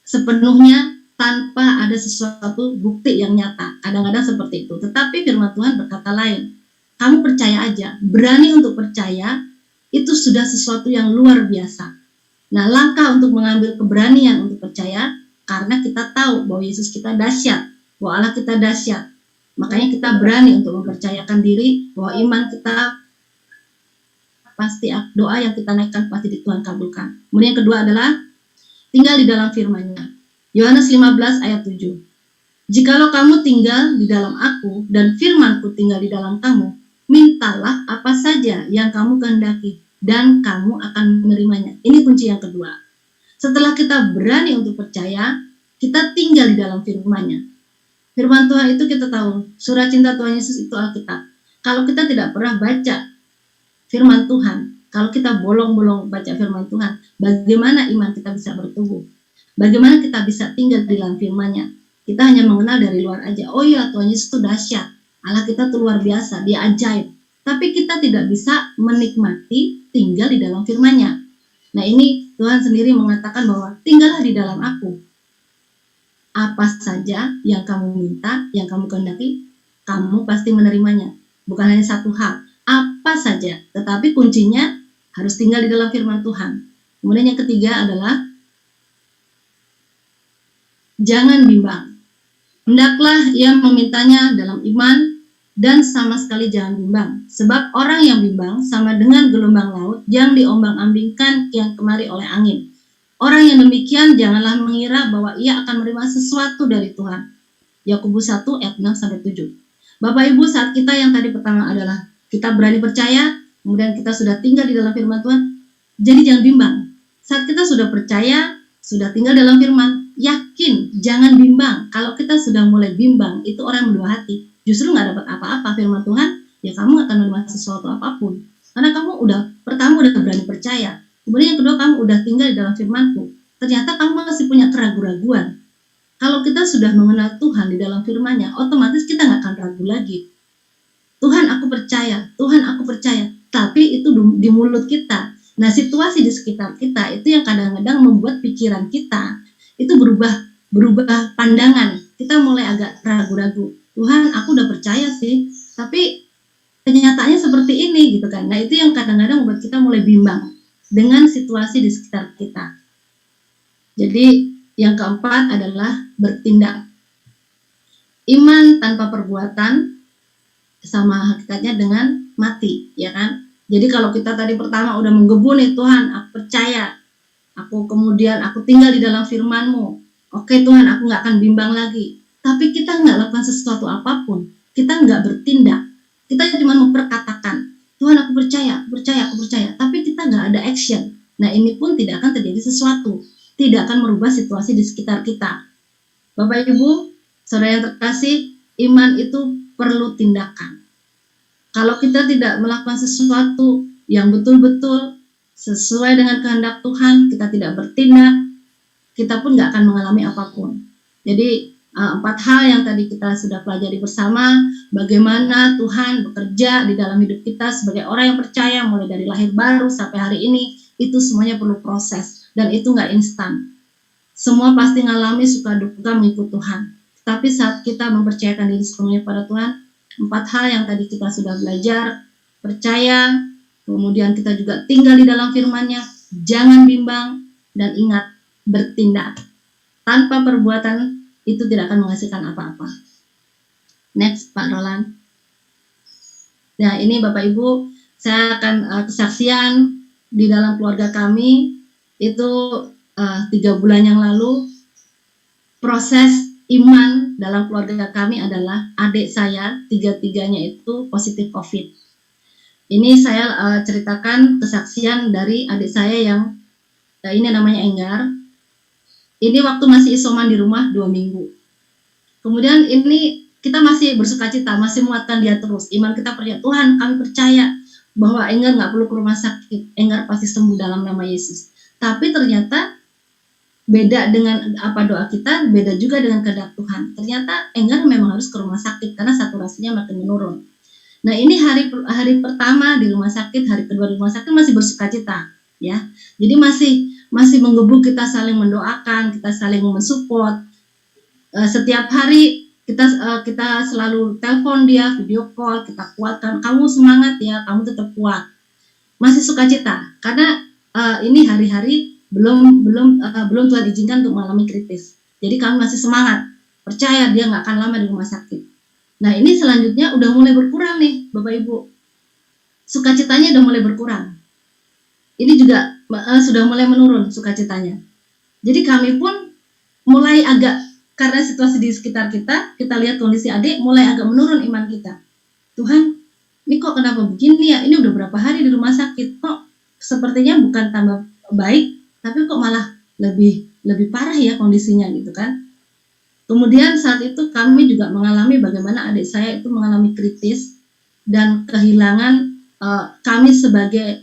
sepenuhnya tanpa ada sesuatu bukti yang nyata. Kadang-kadang seperti itu. Tetapi firman Tuhan berkata lain. Kamu percaya aja. Berani untuk percaya itu sudah sesuatu yang luar biasa. Nah, langkah untuk mengambil keberanian untuk percaya karena kita tahu bahwa Yesus kita dahsyat, bahwa Allah kita dahsyat. Makanya kita berani untuk mempercayakan diri bahwa iman kita pasti, doa yang kita naikkan pasti di Tuhan kabulkan. Kemudian yang kedua adalah tinggal di dalam firman-Nya. Yohanes 15 ayat 7. Jikalau kamu tinggal di dalam aku dan firman-Ku tinggal di dalam kamu, mintalah apa saja yang kamu kehendaki dan kamu akan menerimanya. Ini kunci yang kedua. Setelah kita berani untuk percaya, kita tinggal di dalam firman-Nya. Firman Tuhan itu kita tahu, surat cinta Tuhan Yesus itu Alkitab. Kalau kita tidak pernah baca firman Tuhan, kalau kita bolong-bolong baca firman Tuhan, bagaimana iman kita bisa bertumbuh? Bagaimana kita bisa tinggal di dalam firman-Nya? Kita hanya mengenal dari luar aja. Oh iya, Tuhan Yesus itu dahsyat. Allah kita itu luar biasa, dia ajaib. Tapi kita tidak bisa menikmati tinggal di dalam firman-Nya. Nah, ini Tuhan sendiri mengatakan bahwa tinggallah di dalam aku. Apa saja yang kamu minta, yang kamu kehendaki, kamu pasti menerimanya. Bukan hanya satu hal, apa saja. Tetapi kuncinya harus tinggal di dalam firman Tuhan. Kemudian yang ketiga adalah jangan bimbang. Hendaklah ia memintanya dalam iman dan sama sekali jangan bimbang. Sebab orang yang bimbang sama dengan gelombang laut yang diombang-ambingkan kian kemari oleh angin. Orang yang demikian janganlah mengira bahwa ia akan menerima sesuatu dari Tuhan. Yakobus 1 ayat 6 sampai 7. Bapak Ibu, saat kita yang tadi pertama adalah kita berani percaya, kemudian kita sudah tinggal di dalam firman Tuhan, jadi jangan bimbang. Saat kita sudah percaya, sudah tinggal dalam firman, yakin, jangan bimbang. Kalau kita sudah mulai bimbang, itu orang yang berdua hati. Justru nggak dapat apa-apa firman Tuhan, ya kamu akan menerima sesuatu apapun. Karena kamu pertama udah berani percaya. Kemudian yang kedua, kamu udah tinggal di dalam firman-Ku. Ternyata kamu masih punya keraguan-raguan. Kalau kita sudah mengenal Tuhan di dalam firman-Nya, otomatis kita nggak akan ragu lagi. Tuhan aku percaya, Tuhan aku percaya. Tapi itu di mulut kita. Nah, situasi di sekitar kita itu yang kadang-kadang membuat pikiran kita itu berubah pandangan. Kita mulai agak ragu-ragu. Tuhan, aku udah percaya sih, tapi kenyataannya seperti ini gitu kan. Nah, itu yang kadang-kadang membuat kita mulai bimbang dengan situasi di sekitar kita. Jadi, yang keempat adalah bertindak. Iman tanpa perbuatan sama hakikatnya dengan mati, ya kan? Jadi kalau kita tadi pertama udah menggebu nih, Tuhan, aku percaya, aku tinggal di dalam firman-Mu. Oke Tuhan, aku nggak akan bimbang lagi. Tapi kita nggak lakukan sesuatu apapun, kita nggak bertindak, kita cuma memperkatakan, Tuhan aku percaya, aku percaya, tapi kita nggak ada action. Nah ini pun tidak akan terjadi sesuatu, tidak akan merubah situasi di sekitar kita. Bapak Ibu, saudara yang terkasih, iman itu perlu tindakan. Kalau kita tidak melakukan sesuatu yang betul-betul sesuai dengan kehendak Tuhan, kita tidak bertindak, kita pun nggak akan mengalami apapun. Jadi 4 hal yang tadi kita sudah pelajari bersama, bagaimana Tuhan bekerja di dalam hidup kita sebagai orang yang percaya mulai dari lahir baru sampai hari ini, itu semuanya perlu proses dan itu nggak instan. Semua pasti ngalami suka duka mengikut Tuhan. Tapi saat kita mempercayakan diri sepenuhnya pada Tuhan, 4 hal yang tadi kita sudah belajar, percaya, kemudian kita juga tinggal di dalam firman-Nya, jangan bimbang, dan ingat, bertindak. Tanpa perbuatan, itu tidak akan menghasilkan apa-apa. Next, Pak Roland. Nah, ini Bapak Ibu, saya akan kesaksian di dalam keluarga kami, itu 3 bulan yang lalu, proses iman dalam keluarga kami adalah adik saya, 3-3-nya itu positif COVID. Ini saya ceritakan kesaksian dari adik saya yang ini namanya Enggar. Ini waktu masih isoman di rumah 2 minggu. Kemudian ini kita masih bersukacita, masih menguatkan dia terus. Iman kita percaya, Tuhan kami percaya bahwa Enggar nggak perlu ke rumah sakit. Enggar pasti sembuh dalam nama Yesus. Tapi ternyata beda dengan apa doa kita, beda juga dengan kehendak Tuhan. Ternyata Enggar memang harus ke rumah sakit karena saturasinya makin menurun. Nah ini hari pertama di rumah sakit, hari kedua di rumah sakit masih bersukacita, ya. Jadi masih menggebu, kita saling mendoakan, kita saling mensupport. Setiap hari kita selalu telepon dia, video call, kita kuatkan. Kamu semangat ya, kamu tetap kuat. Masih sukacita karena ini hari-hari belum Tuhan izinkan untuk mengalami kritis. Jadi kami masih semangat, percaya dia nggak akan lama di rumah sakit. Nah ini selanjutnya udah mulai berkurang nih Bapak Ibu, sukacitanya udah mulai berkurang. Ini juga sudah mulai menurun sukacitanya. Jadi kami pun mulai agak, karena situasi di sekitar kita lihat kondisi adik mulai agak menurun iman kita. Tuhan, ini kok kenapa begini ya? Ini udah berapa hari di rumah sakit, kok sepertinya bukan tambah baik, tapi kok malah lebih parah ya kondisinya gitu kan. Kemudian saat itu kami juga mengalami bagaimana adik saya itu mengalami kritis dan kehilangan kami sebagai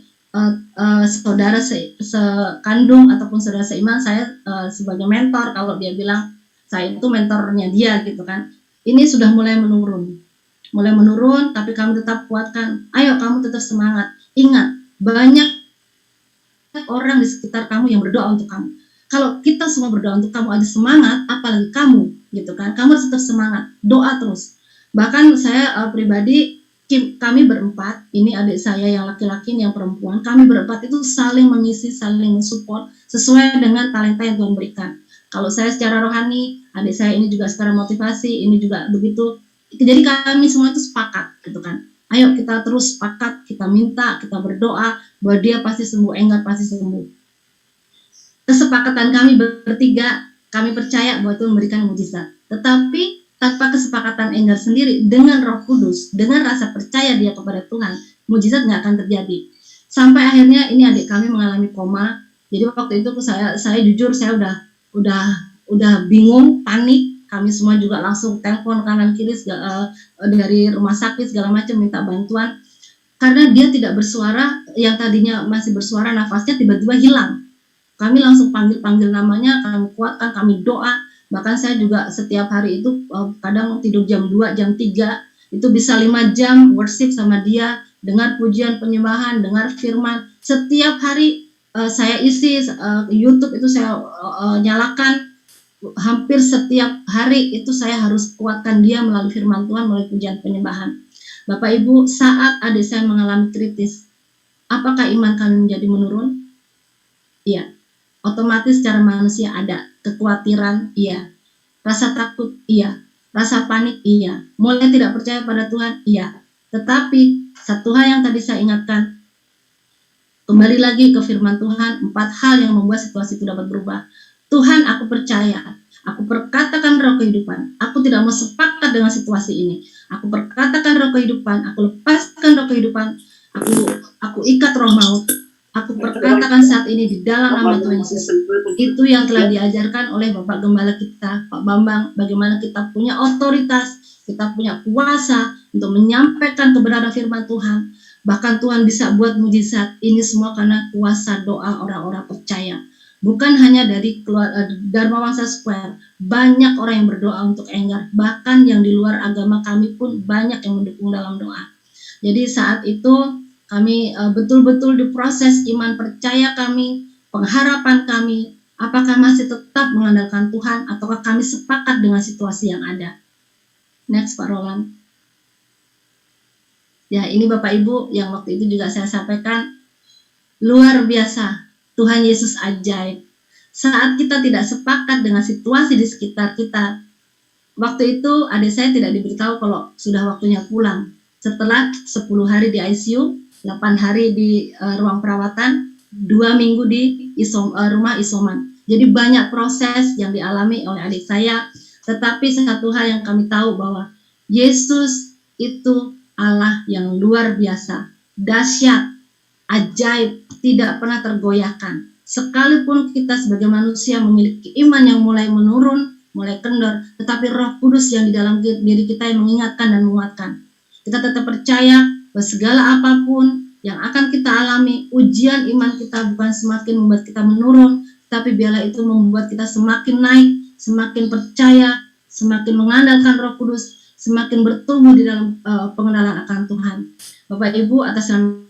saudara sekandung ataupun saudara seiman. Saya sebagai mentor, kalau dia bilang saya itu mentornya dia gitu kan. Ini sudah mulai menurun, tapi kami tetap kuatkan. Ayo kamu tetap semangat. Ingat, banyak orang di sekitar kamu yang berdoa untuk kamu. Kalau kita semua berdoa untuk kamu, ada semangat, apalagi kamu, gitu kan? Kamu harus tetap semangat, doa terus. Bahkan saya pribadi, kami berempat, ini adik saya yang laki-laki, yang perempuan, kami berempat itu saling mengisi, saling mensupport sesuai dengan talenta yang Tuhan berikan. Kalau saya secara rohani, adik saya ini juga secara motivasi, ini juga begitu. Jadi kami semua itu sepakat, gitu kan? Ayo kita terus sepakat, kita minta, kita berdoa bahwa dia pasti sembuh, Enggar pasti sembuh. kesepakatan kami bertiga, kami percaya bahwa Tuhan memberikan mujizat. Tetapi tanpa kesepakatan Enggar sendiri dengan Roh Kudus, dengan rasa percaya dia kepada Tuhan, mujizat nggak akan terjadi. Sampai akhirnya ini adik kami mengalami koma. Jadi waktu itu saya jujur saya udah bingung, panik. Kami semua juga langsung telepon kanan kiri dari rumah sakit segala macam minta bantuan. Karena dia tidak bersuara, yang tadinya masih bersuara nafasnya tiba-tiba hilang. Kami langsung panggil namanya, kami kuatkan, kami doa. Bahkan saya juga setiap hari itu kadang tidur jam 2, jam 3, itu bisa 5 jam worship sama dia, dengar pujian penyembahan, dengar firman. Setiap hari saya isi YouTube itu saya nyalakan. Hampir setiap hari itu saya harus kuatkan dia melalui firman Tuhan, melalui pujian penyembahan. Bapak Ibu, saat adik saya mengalami kritis, apakah iman kami menjadi menurun? Iya. Otomatis secara manusia ada kekhawatiran, iya. Rasa takut, iya. Rasa panik, iya. Mulai tidak percaya pada Tuhan, iya. Tetapi satu hal yang tadi saya ingatkan, kembali lagi ke firman Tuhan, 4 hal yang membuat situasi itu dapat berubah. Tuhan, aku percaya, aku perkatakan roh kehidupan, aku tidak mau sepakat dengan situasi ini. Aku perkatakan roh kehidupan, aku lepaskan roh kehidupan, aku ikat roh maut. Aku perkatakan saat ini di dalam nama Tuhan Yesus. Itu yang telah diajarkan oleh Bapak Gembala kita, Pak Bambang, bagaimana kita punya otoritas, kita punya kuasa untuk menyampaikan kebenaran firman Tuhan. Bahkan Tuhan bisa buat mujizat. Ini semua karena kuasa doa orang-orang percaya. Bukan hanya dari Dharma Wangsa Square, banyak orang yang berdoa untuk Enggar, bahkan yang di luar agama kami pun banyak yang mendukung dalam doa. Jadi saat itu kami betul-betul diproses iman percaya kami, pengharapan kami, apakah masih tetap mengandalkan Tuhan ataukah kami sepakat dengan situasi yang ada. Next Pak Roland. Ya, ini Bapak Ibu yang waktu itu juga saya sampaikan, luar biasa. Tuhan Yesus ajaib. Saat kita tidak sepakat dengan situasi di sekitar kita, waktu itu adik saya tidak diberitahu kalau sudah waktunya pulang. Setelah 10 hari di ICU, 8 hari di ruang perawatan, 2 minggu di rumah isoman. Jadi banyak proses yang dialami oleh adik saya. Tetapi satu hal yang kami tahu bahwa Yesus itu Allah yang luar biasa, dahsyat, ajaib, tidak pernah tergoyahkan. Sekalipun kita sebagai manusia memiliki iman yang mulai menurun, mulai kendor, tetapi Roh Kudus yang di dalam diri kita yang mengingatkan dan menguatkan. Kita tetap percaya bahwa segala apapun yang akan kita alami, ujian iman kita bukan semakin membuat kita menurun, tapi biarlah itu membuat kita semakin naik, semakin percaya, semakin mengandalkan Roh Kudus, semakin bertumbuh di dalam pengenalan akan Tuhan. Bapak Ibu, atas nama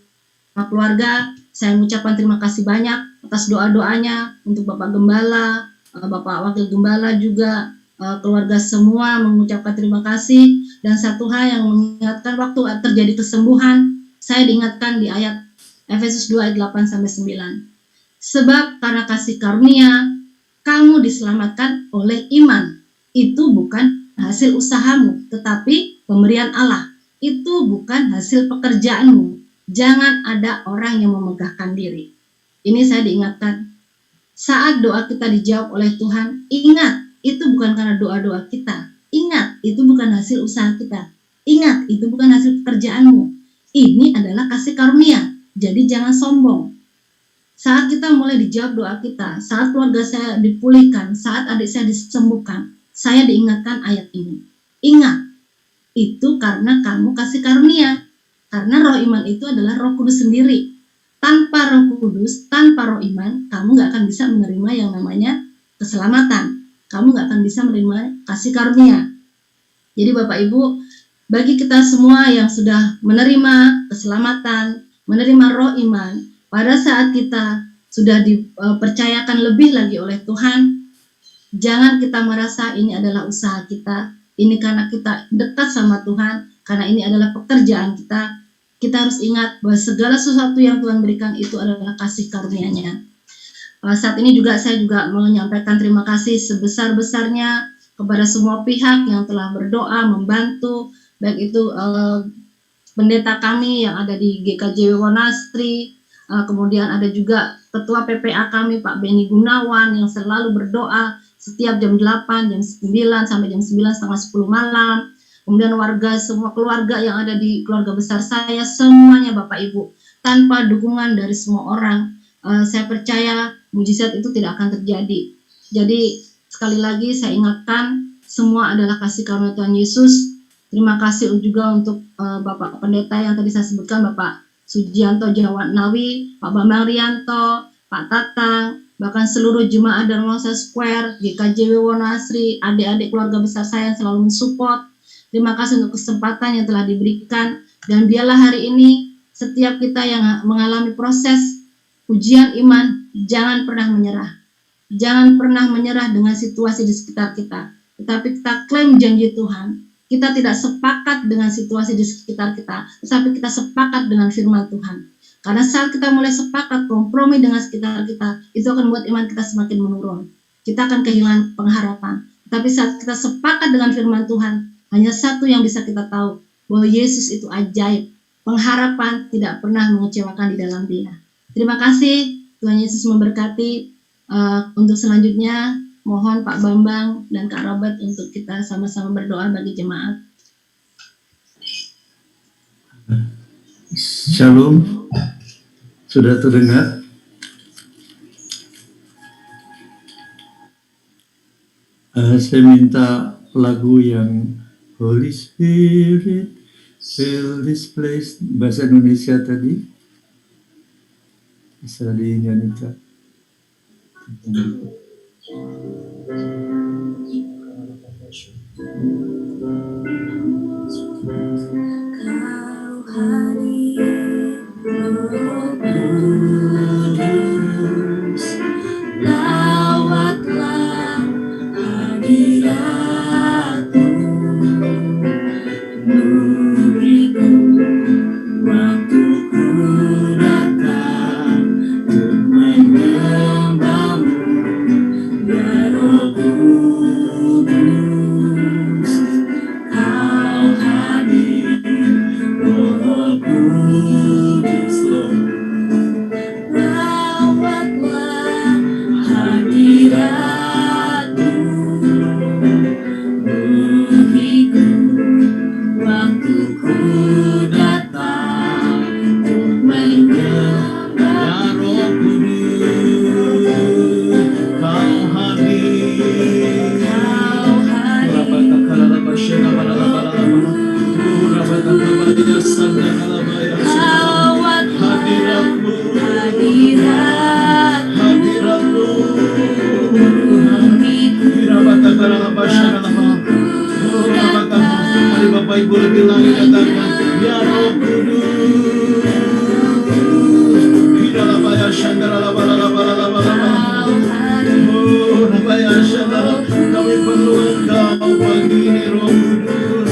keluarga, saya mengucapkan terima kasih banyak atas doa-doanya untuk Bapak Gembala, Bapak Wakil Gembala juga, keluarga semua mengucapkan terima kasih. Dan satu hal yang mengingatkan waktu terjadi kesembuhan, saya diingatkan di ayat Efesus 2 ayat 8-9. Sebab karena kasih karunia, kamu diselamatkan oleh iman. Itu bukan hasil usahamu, tetapi pemberian Allah. Itu bukan hasil pekerjaanmu. Jangan ada orang yang memegahkan diri. Ini saya diingatkan. Saat doa kita dijawab oleh Tuhan, ingat, itu bukan karena doa-doa kita. Ingat, itu bukan hasil usaha kita. Ingat, itu bukan hasil pekerjaanmu. Ini adalah kasih karunia. Jadi jangan sombong. Saat kita mulai dijawab doa kita, saat keluarga saya dipulihkan, saat adik saya disembuhkan, saya diingatkan ayat ini. Ingat, itu karena kamu kasih karunia. Karena roh iman itu adalah Roh Kudus sendiri. Tanpa Roh Kudus, tanpa roh iman, kamu gak akan bisa menerima yang namanya keselamatan. Kamu gak akan bisa menerima kasih karunia. Jadi Bapak Ibu, bagi kita semua yang sudah menerima keselamatan, menerima roh iman, pada saat kita sudah dipercayakan lebih lagi oleh Tuhan, jangan kita merasa ini adalah usaha kita, ini karena kita dekat sama Tuhan, karena ini adalah pekerjaan kita. Kita harus ingat bahwa segala sesuatu yang Tuhan berikan itu adalah kasih karunia-Nya. Saat ini juga saya juga menyampaikan terima kasih sebesar-besarnya kepada semua pihak yang telah berdoa, membantu, baik itu pendeta kami yang ada di GKJW Wonastri, Kemudian ada juga Ketua PPA kami Pak Beni Gunawan yang selalu berdoa setiap jam 8, jam 9 sampai jam 9 setengah 10 malam. Kemudian warga, semua keluarga yang ada di keluarga besar saya, semuanya Bapak Ibu, tanpa dukungan dari semua orang, saya percaya mujizat itu tidak akan terjadi. Jadi sekali lagi saya ingatkan, semua adalah kasih karunia Tuhan Yesus. Terima kasih juga untuk Bapak Pendeta yang tadi saya sebutkan, Bapak Sujianto Jawatnawi, Pak Bambang Rianto, Pak Tatang, bahkan seluruh jemaat Darmawangsa Square, GKJW Wonasri, adik-adik keluarga besar saya yang selalu mensupport. Terima kasih untuk kesempatan yang telah diberikan, dan biarlah hari ini setiap kita yang mengalami proses ujian iman, jangan pernah menyerah. Jangan pernah menyerah dengan situasi di sekitar kita, tetapi kita klaim janji Tuhan. Kita tidak sepakat dengan situasi di sekitar kita, tetapi kita sepakat dengan firman Tuhan. Karena saat kita mulai sepakat kompromi dengan sekitar kita, itu akan membuat iman kita semakin menurun. Kita akan kehilangan pengharapan. Tapi saat kita sepakat dengan firman Tuhan, hanya satu yang bisa kita tahu, bahwa Yesus itu ajaib. Pengharapan tidak pernah mengecewakan di dalam Dia. Terima kasih, Tuhan Yesus memberkati. Untuk selanjutnya, mohon Pak Bambang dan Kak Robert untuk kita sama-sama berdoa bagi jemaat. Shalom, sudah terdengar? Saya minta lagu yang Holy Spirit fill this place, bahasa Indonesia tadi bisa dinyanyikan. Kau hadir, Roh Kudus, lawatlah hadirat-Mu, beriku waktuku datang untuk menyembah-Mu, ya Roh Kudus. Kau hadir, Roh Kudus, rawatlah hadirat-Mu, beriku waktuku datang untuk menyembah. Ya Roh Kudus, Kau hadir. Kau hadir, rawatlah Hadirat-Mu, hadirat-Mu, hadirat-Mu. Mari Bapak Ibu lebih lagi katakan, Ya Roh Kudus. Hidalabaya shandaralabalalabalalabalala. Oh, Rabaya Shandara, kami perlu Engkau pagi ini, Roh Kudus.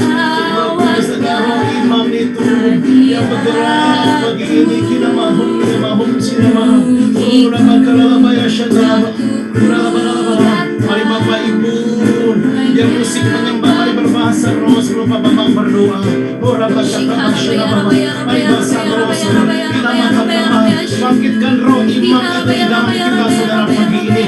Roh Kudus adalah roh imam itu yang bergerak pagi ini. Kita mahum sinama. Oh, Rabaya Shandara, mari Bapak Ibu yang musik menyembah, mari berbahasa roh sebelum Bapak Bambang berdoa. Oh, Rabaya Shandara, mari bahasa roh sebelum kita makan. Bangkitkan roh imam itu di dalam kita, saudara, pagi ini.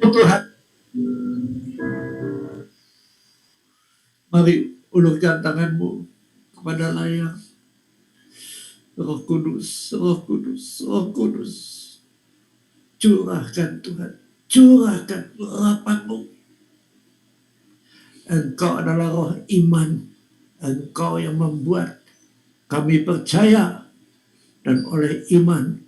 Tuhan, mari ulurkan tanganmu kepada layar. Roh Kudus, Roh Kudus, Roh Kudus, curahkan Tuhan, curahkan rahmat-Mu, Engkau adalah roh iman. Engkau yang membuat kami percaya, dan oleh iman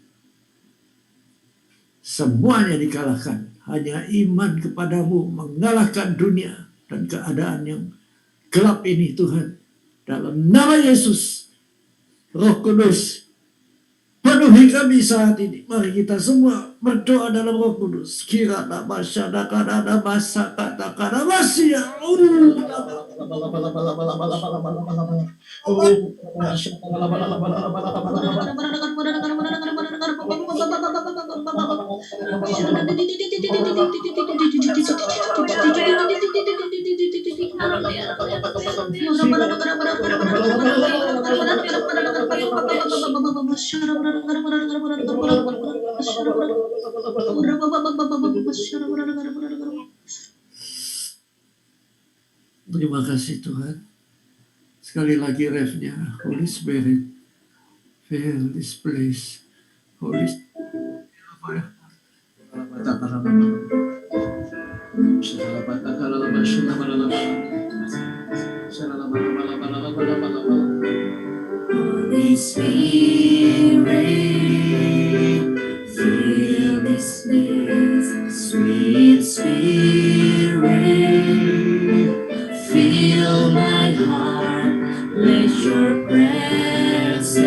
semuanya dikalahkan. Hanya iman kepadamu mengalahkan dunia dan keadaan yang gelap ini, Tuhan. Dalam nama Yesus, Roh Kudus, penuhi kami saat ini. Mari kita semua berdoa dalam Roh Kudus. Kirana masyada kadana masa kata kada masya. Terima kasih Tuhan. Sekali lagi refnya, Holy Spirit, fill this place. Holy Holy Spirit, fill this place. Sweet Spirit, fill my heart. Let your presence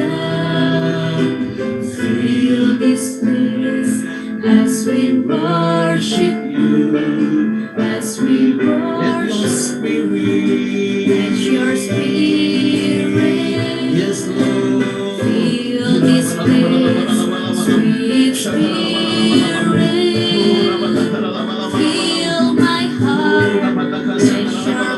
fill this place as we worship you, as we worship. Let your spirit, Yes, Lord. fill this place. Sweet Spirit, fill my heart. Let your presence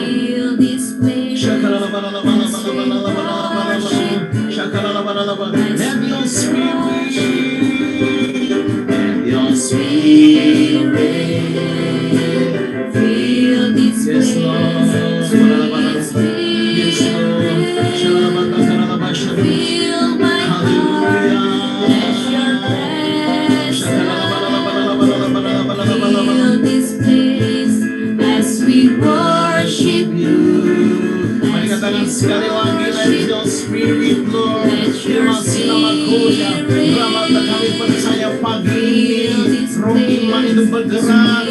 fill this place as we worship. Let your spirit, Your spirit, fill this Yes, place. Lord. Sweet Yes, Lord. Spirit, fill my heart. Let your presence fill this place as we worship you. Mari katakan sekali lagi, let your spirit, Lord. Let your Ramata kami percaya pagi ini, roh iman itu bergerak.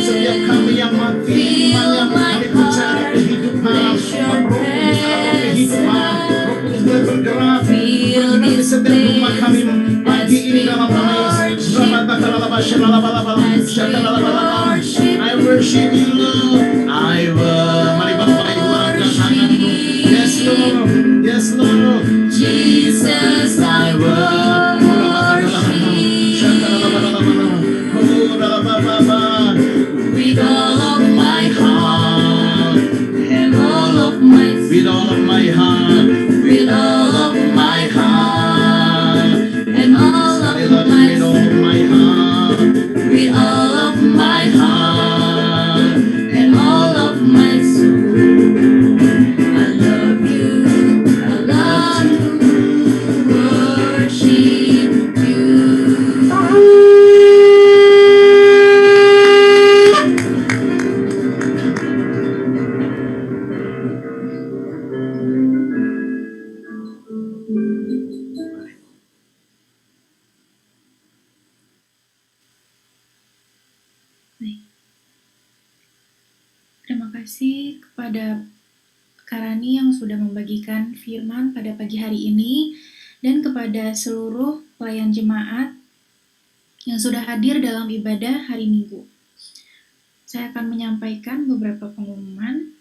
Setiap kami yang mati, iman yang kami percaya kehidupan, roh kudus atau kehidupan, roh kudus bergerak. Bergerak di setiap rumah kami pagi ini dalam nama Yesus. I worship you, Lord. Mari Bapak Ibu angkat tanganmu. Yes, Lord. Yes, Lord. Jesus, I worship with all of my heart and all of my With all of my heart, with all of my heart and all of with all my of my heart, with all of my heart and all of my soul. I love you, worship you. Terima kasih kepada Karani yang sudah membagikan firman pada pagi hari ini, dan kepada seluruh pelayan jemaat yang sudah hadir dalam ibadah hari Minggu. Saya akan menyampaikan beberapa pengumuman.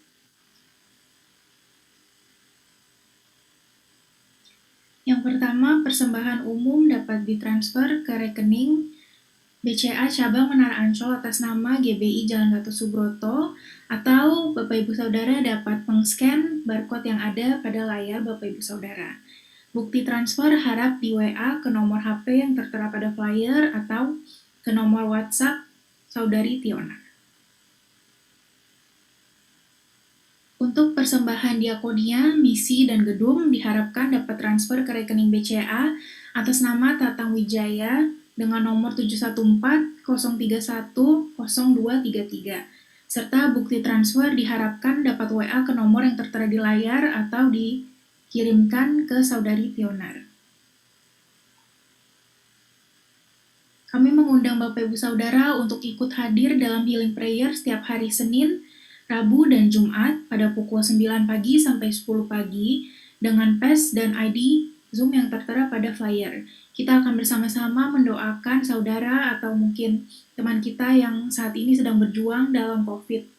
Yang pertama, persembahan umum dapat ditransfer ke rekening BCA Cabang Menara Ancol atas nama GBI Jalan Gatot Subroto, atau Bapak Ibu Saudara dapat meng-scan barcode yang ada pada layar Bapak Ibu Saudara. Bukti transfer harap di WA ke nomor HP yang tertera pada flyer atau ke nomor WhatsApp Saudari Tiona. Untuk persembahan diakonia, misi, dan gedung diharapkan dapat transfer ke rekening BCA atas nama Tatang Wijaya dengan nomor 714-031-0233. Serta bukti transfer diharapkan dapat WA ke nomor yang tertera di layar atau dikirimkan ke Saudari Tionar. Kami mengundang Bapak Ibu Saudara untuk ikut hadir dalam healing prayer setiap hari Senin, Rabu, dan Jumat pada pukul 9 pagi sampai 10 pagi dengan PES dan ID Zoom yang tertera pada flyer. Kita akan bersama-sama mendoakan saudara atau mungkin teman kita yang saat ini sedang berjuang dalam COVID.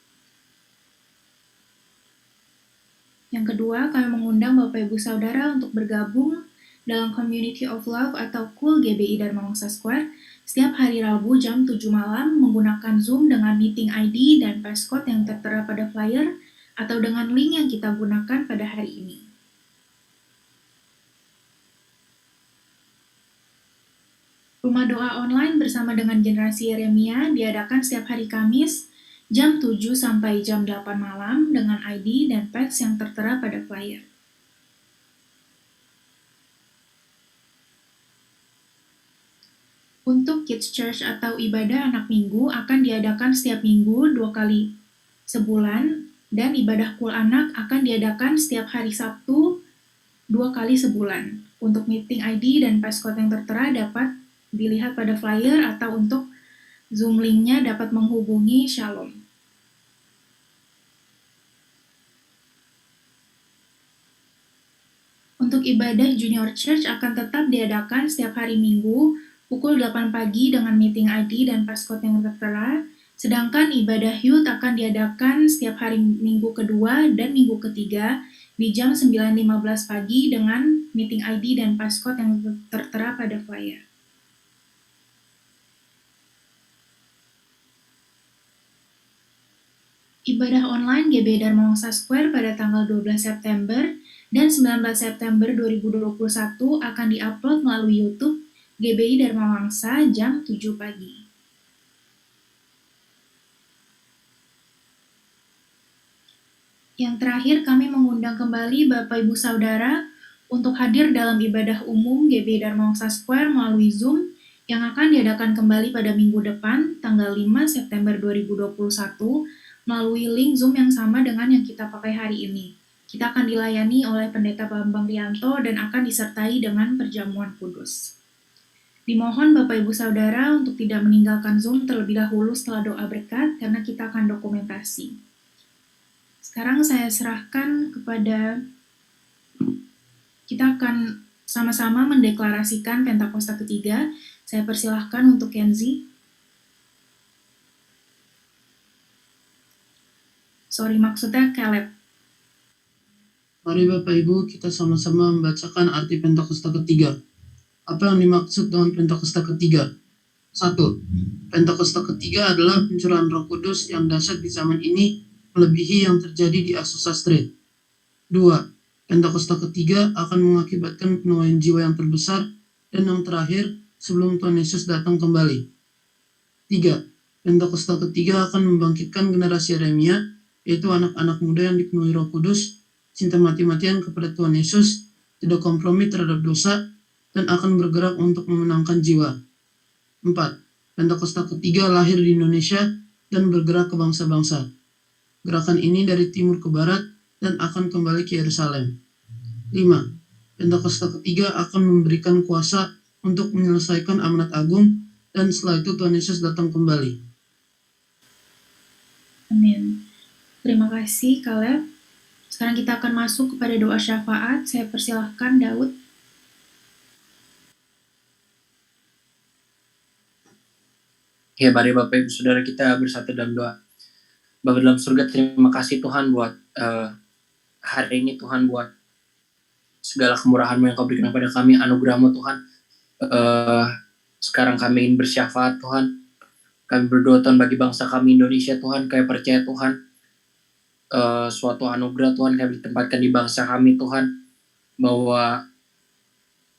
Yang kedua, kami mengundang Bapak Ibu Saudara untuk bergabung dalam Community of Love atau KUL GBI Dharma Wangsa Square setiap hari Rabu jam 7 malam menggunakan Zoom dengan meeting ID dan passcode yang tertera pada flyer atau dengan link yang kita gunakan pada hari ini. Rumah doa online bersama dengan Generasi Yeremia diadakan setiap hari Kamis jam 7 sampai jam 8 malam dengan ID dan PEX yang tertera pada flyer. Untuk Kids Church atau ibadah anak minggu akan diadakan setiap minggu 2 kali sebulan dan ibadah kul anak akan diadakan setiap hari Sabtu 2 kali sebulan. Untuk meeting ID dan passcode yang tertera dapat dilihat pada flyer atau untuk Zoom link-nya dapat menghubungi Shalom. Untuk ibadah Junior Church akan tetap diadakan setiap hari Minggu pukul 8 pagi dengan meeting ID dan passcode yang tertera, sedangkan ibadah youth akan diadakan setiap hari Minggu kedua dan Minggu ketiga di jam 9.15 pagi dengan meeting ID dan passcode yang tertera pada flyer. Ibadah online GB Dharma Wangsa Square pada tanggal 12 September dan 19 September 2021 akan diupload melalui YouTube GBI Dharma Wangsa jam 7 pagi. Yang terakhir, kami mengundang kembali Bapak Ibu Saudara untuk hadir dalam ibadah umum GBI Dharma Wangsa Square melalui Zoom yang akan diadakan kembali pada minggu depan, tanggal 5 September 2021, melalui link Zoom yang sama dengan yang kita pakai hari ini. Kita akan dilayani oleh Pendeta Bambang Rianto dan akan disertai dengan perjamuan kudus. Dimohon Bapak Ibu Saudara untuk tidak meninggalkan Zoom terlebih dahulu setelah doa berkat karena kita akan dokumentasi. Sekarang saya serahkan kepada, kita akan sama-sama mendeklarasikan Pentakosta ketiga. Saya persilahkan untuk Kenzi. Maksudnya Caleb. Mari Bapak Ibu kita sama-sama membacakan arti Pentakosta ketiga. Apa yang dimaksud dengan Pentakosta ketiga? 1. Pentakosta ketiga adalah pencurahan Roh Kudus yang dahsyat di zaman ini melebihi yang terjadi di Azusa Street. 2. Pentakosta ketiga akan mengakibatkan penuaian jiwa yang terbesar dan yang terakhir sebelum Tuhan Yesus datang kembali. 3. Pentakosta ketiga akan membangkitkan generasi Yeremia, yaitu anak-anak muda yang dipenuhi Roh Kudus, cinta mati-matian kepada Tuhan Yesus, tidak kompromi terhadap dosa, dan akan bergerak untuk memenangkan jiwa. 4. Pentakosta ketiga lahir di Indonesia dan bergerak ke bangsa-bangsa. Gerakan ini dari timur ke barat dan akan kembali ke Yerusalem. 5. Pentakosta ketiga akan memberikan kuasa untuk menyelesaikan amanat agung dan setelah itu Tuhan Yesus datang kembali. Amin. Terima kasih Caleb. Sekarang kita akan masuk kepada doa syafaat. Saya persilahkan Daud. Ya, mari Bapak Ibu Saudara kita bersatu dalam doa. Bapa dalam surga, terima kasih Tuhan buat hari ini Tuhan, buat segala kemurahan-Mu yang Kau berikan kepada kami, anugerah-Mu Tuhan. Sekarang kami ingin bersyafaat Tuhan. Kami berdoa Tuhan bagi bangsa kami Indonesia Tuhan. Kami percaya Tuhan suatu anugerah Tuhan kami ditempatkan di bangsa kami Tuhan, bahwa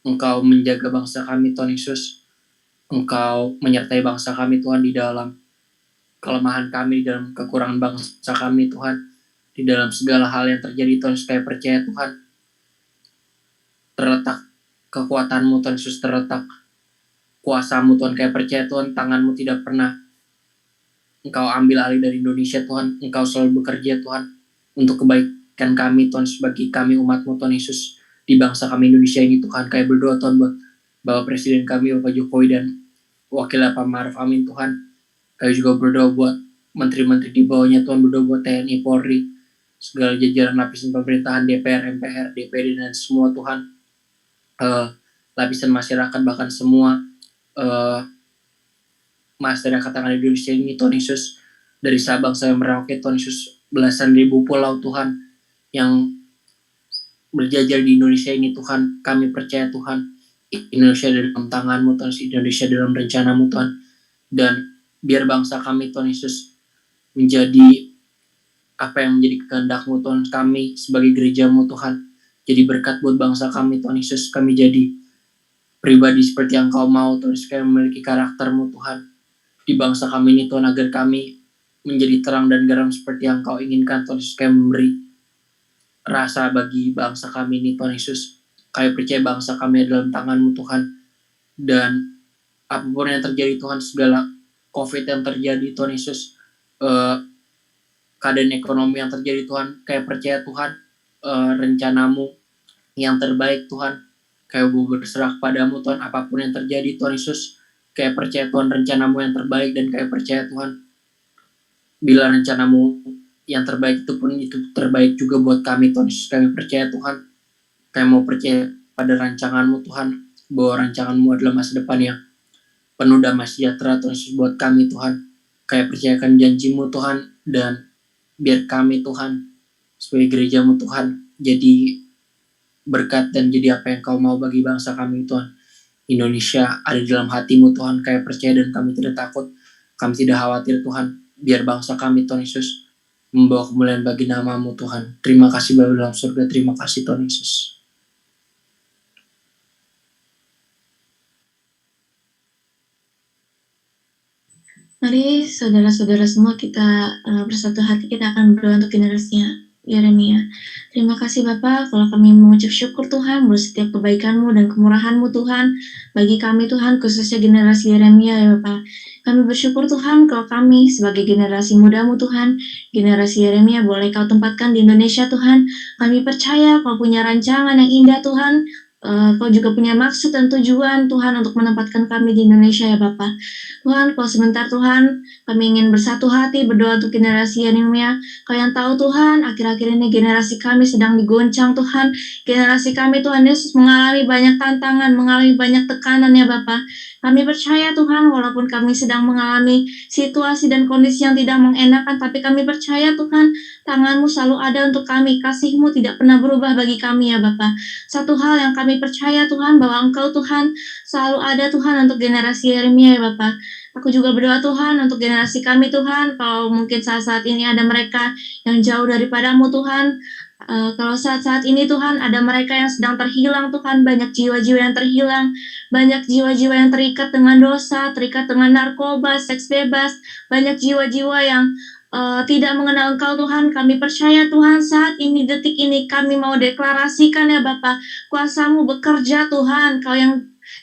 Engkau menjaga bangsa kami Tuhan Yesus. Engkau menyertai bangsa kami Tuhan di dalam kelemahan kami, di dalam kekurangan bangsa kami Tuhan, di dalam segala hal yang terjadi Tuhan. Supaya percaya Tuhan, terletak kekuatan-Mu Tuhan Yesus, terletak kuasa-Mu Tuhan, kami percaya Tuhan tangan-Mu tidak pernah Engkau ambil alih dari Indonesia Tuhan. Engkau selalu bekerja Tuhan untuk kebaikan kami Tuhan, sebagai kami umat-Mu Tuhan Yesus di bangsa kami Indonesia ini Tuhan. Kami berdoa Tuhan buat Bapak Presiden kami Bapak Jokowi dan Wakil Pak Maruf Amin Tuhan. Kami juga berdoa buat menteri-menteri di bawahnya Tuhan, berdoa buat TNI, Polri, segala jajaran lapisan pemerintahan, DPR, MPR, DPD dan semua Tuhan, lapisan masyarakat, bahkan semua masyarakat yang ada di Indonesia ini Tuhan Yesus, dari Sabang sampai Merauke Tuhan Yesus, belasan ribu pulau Tuhan yang berjajar di Indonesia ini Tuhan. Kami percaya Tuhan, Indonesia dalam tangan-Mu Tuhan, Indonesia dalam rencana-Mu Tuhan, dan biar bangsa kami Tuhan Yesus menjadi apa yang menjadi kehendak-Mu Tuhan. Kami sebagai gereja-Mu Tuhan jadi berkat buat bangsa kami Tuhan Yesus. Kami jadi pribadi seperti yang Kau mau Tuhan Yesus. Kami memiliki karakter-Mu Tuhan di bangsa kami ini Tuhan, agar kami menjadi terang dan garam seperti yang Kau inginkan Tuhan Yesus. Kami memberi rasa bagi bangsa kami ini Tuhan Yesus. Kami percaya bangsa kami dalam tangan-Mu Tuhan, dan apapun yang terjadi Tuhan, segala COVID yang terjadi Tuhan Yesus, keadaan ekonomi yang terjadi Tuhan, kami percaya Tuhan, rencana-Mu yang terbaik Tuhan. Kami berserah padamu Tuhan, apapun yang terjadi Tuhan Yesus. Kami percaya Tuhan, rencana-Mu yang terbaik, dan kami percaya Tuhan, bila rencana-Mu yang terbaik itu pun itu terbaik juga buat kami Tuhan Yesus. Kami percaya Tuhan, kami mau percaya pada rancangan-Mu Tuhan, bahwa rancangan-Mu adalah masa depan yang penuh damai sejahtera Tuhan Yesus buat kami Tuhan. Kami percayakan janji-Mu Tuhan, dan biar kami Tuhan sebagai gereja-Mu Tuhan jadi berkat dan jadi apa yang Kau mau bagi bangsa kami Tuhan. Indonesia ada di dalam hati-Mu Tuhan. Kami percaya dan kami tidak takut, kami tidak khawatir Tuhan. Biar bangsa kami Tuhan Yesus membawa kemuliaan bagi nama-Mu Tuhan. Terima kasih Bapa dalam surga, terima kasih Tuhan Yesus. Mari saudara-saudara semua kita bersatu hati, kita akan berdoa untuk generasinya Yeremia. Terima kasih Bapa, kalau kami mengucap syukur Tuhan buat setiap kebaikan-Mu dan kemurahan-Mu Tuhan bagi kami Tuhan, khususnya generasi Yeremia ya Bapa. Kami bersyukur Tuhan kalau kami sebagai generasi muda-Mu Tuhan, generasi Yeremia boleh Kau tempatkan di Indonesia Tuhan. Kami percaya Kau punya rancangan yang indah Tuhan. Kau juga punya maksud dan tujuan Tuhan untuk menempatkan kami di Indonesia ya Bapa. Tuhan, kalau sebentar Tuhan, kami ingin bersatu hati berdoa untuk generasi Yeremia. Kau yang tahu Tuhan, akhir-akhir ini generasi kami sedang digoncang Tuhan. Generasi kami Tuhan Yesus mengalami banyak tantangan, mengalami banyak tekanan ya Bapa. Kami percaya Tuhan, walaupun kami sedang mengalami situasi dan kondisi yang tidak mengenakan, tapi kami percaya Tuhan, tangan-Mu selalu ada untuk kami, kasih-Mu tidak pernah berubah bagi kami ya Bapa. Satu hal yang kami percaya Tuhan, bahwa Engkau Tuhan selalu ada Tuhan untuk generasi Yeremia ya Bapa. Aku juga berdoa Tuhan untuk generasi kami Tuhan, kalau mungkin saat-saat ini ada mereka yang jauh daripada-Mu Tuhan, kalau saat-saat ini Tuhan ada mereka yang sedang terhilang Tuhan, banyak jiwa-jiwa yang terhilang, banyak jiwa-jiwa yang terikat dengan dosa, terikat dengan narkoba, seks bebas, banyak jiwa-jiwa yang tidak mengenal Engkau Tuhan. Kami percaya Tuhan, saat ini, detik ini kami mau deklarasikan ya Bapa, kuasa-Mu bekerja Tuhan. Kau yang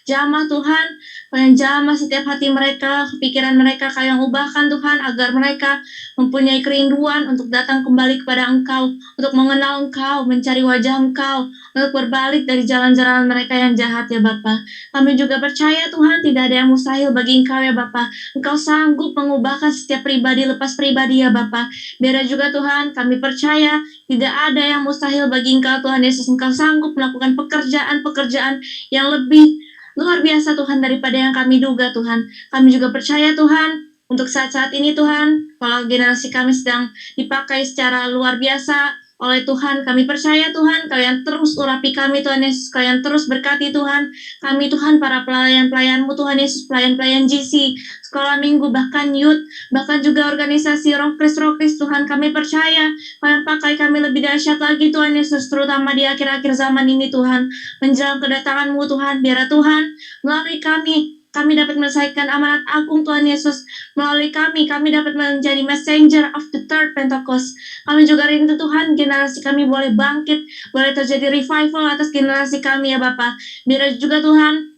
jamah Tuhan, Kau yang jamah setiap hati mereka, pikiran mereka, Kau yang ubahkan Tuhan, agar mereka mempunyai kerinduan untuk datang kembali kepada Engkau, untuk mengenal Engkau, mencari wajah Engkau, untuk berbalik dari jalan-jalan mereka yang jahat ya Bapa. Kami juga percaya Tuhan, tidak ada yang mustahil bagi Engkau ya Bapa. Engkau sanggup mengubahkan setiap pribadi lepas pribadi ya Bapa. Biar juga Tuhan, kami percaya tidak ada yang mustahil bagi Engkau Tuhan Yesus. Engkau sanggup melakukan pekerjaan-pekerjaan yang lebih luar biasa Tuhan daripada yang kami duga Tuhan. Kami juga percaya Tuhan, untuk saat-saat ini Tuhan, kalau generasi kami sedang dipakai secara luar biasa oleh Tuhan, kami percaya Tuhan, Kau yang terus urapi kami Tuhan Yesus, Kau yang terus berkati Tuhan, kami Tuhan, para pelayan-pelayan-Mu Tuhan Yesus, pelayan-pelayan GC, sekolah minggu, bahkan youth, bahkan juga organisasi Rokris Tuhan, kami percaya Kau yang pakai kami lebih dahsyat lagi Tuhan Yesus, terutama di akhir-akhir zaman ini Tuhan, menjelang kedatangan-Mu Tuhan. Biar Tuhan, melalui kami dapat menyelesaikan amanat agung Tuhan Yesus. Melalui kami dapat menjadi messenger of the third Pentecost. Kami juga rindu Tuhan, generasi kami boleh bangkit, boleh terjadi revival atas generasi kami ya Bapa. Biar juga Tuhan,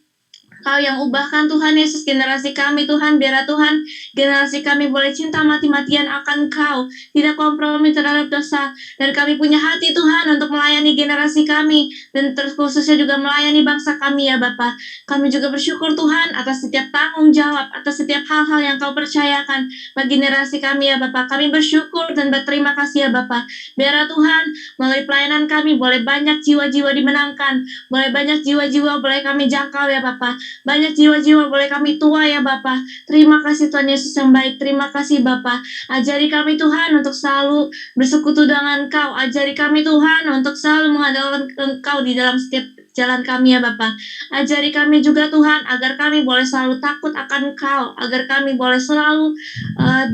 Kau yang ubahkan Tuhan Yesus generasi kami Tuhan, biar Tuhan generasi kami boleh cinta mati-matian akan Kau, tidak kompromi terhadap dosa, dan kami punya hati Tuhan untuk melayani generasi kami, dan terus khususnya juga melayani bangsa kami ya Bapa. Kami juga bersyukur Tuhan atas setiap tanggung jawab, atas setiap hal-hal yang Kau percayakan bagi generasi kami ya Bapa. Kami bersyukur dan berterima kasih ya Bapa. Biar Tuhan melalui pelayanan kami boleh banyak jiwa-jiwa dimenangkan, boleh banyak jiwa-jiwa boleh kami jangkau ya Bapa, banyak jiwa-jiwa boleh kami tua ya Bapa. Terima kasih Tuhan Yesus yang baik, terima kasih Bapa. Ajari kami Tuhan untuk selalu bersekutu dengan Kau, ajari kami Tuhan untuk selalu mengandalkan Engkau di dalam setiap jalan kami ya Bapa. Ajari kami juga Tuhan agar kami boleh selalu takut akan Kau, agar kami boleh selalu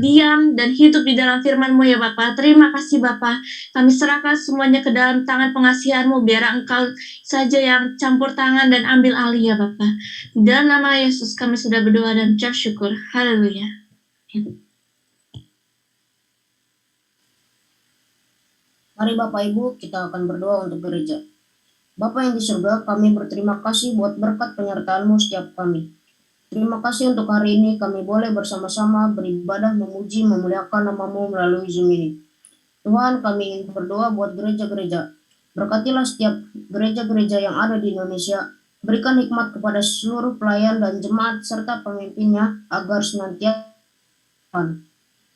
diam dan hidup di dalam firman-Mu ya Bapa. Terima kasih Bapa. Kami serahkan semuanya ke dalam tangan pengasihan-Mu, biar Engkau saja yang campur tangan dan ambil alih ya Bapa. Di dalam nama Yesus kami sudah berdoa dan ucap syukur. Haleluya. Mari Bapak Ibu, kita akan berdoa untuk gereja. Bapa yang di surga, kami berterima kasih buat berkat penyertaan-Mu setiap kami. Terima kasih untuk hari ini kami boleh bersama-sama beribadah, memuji, memuliakan nama-Mu melalui Zoom ini. Tuhan, kami ingin berdoa buat gereja-gereja. Berkatilah setiap gereja-gereja yang ada di Indonesia. Berikan hikmat kepada seluruh pelayan dan jemaat serta pemimpinnya agar senantiasa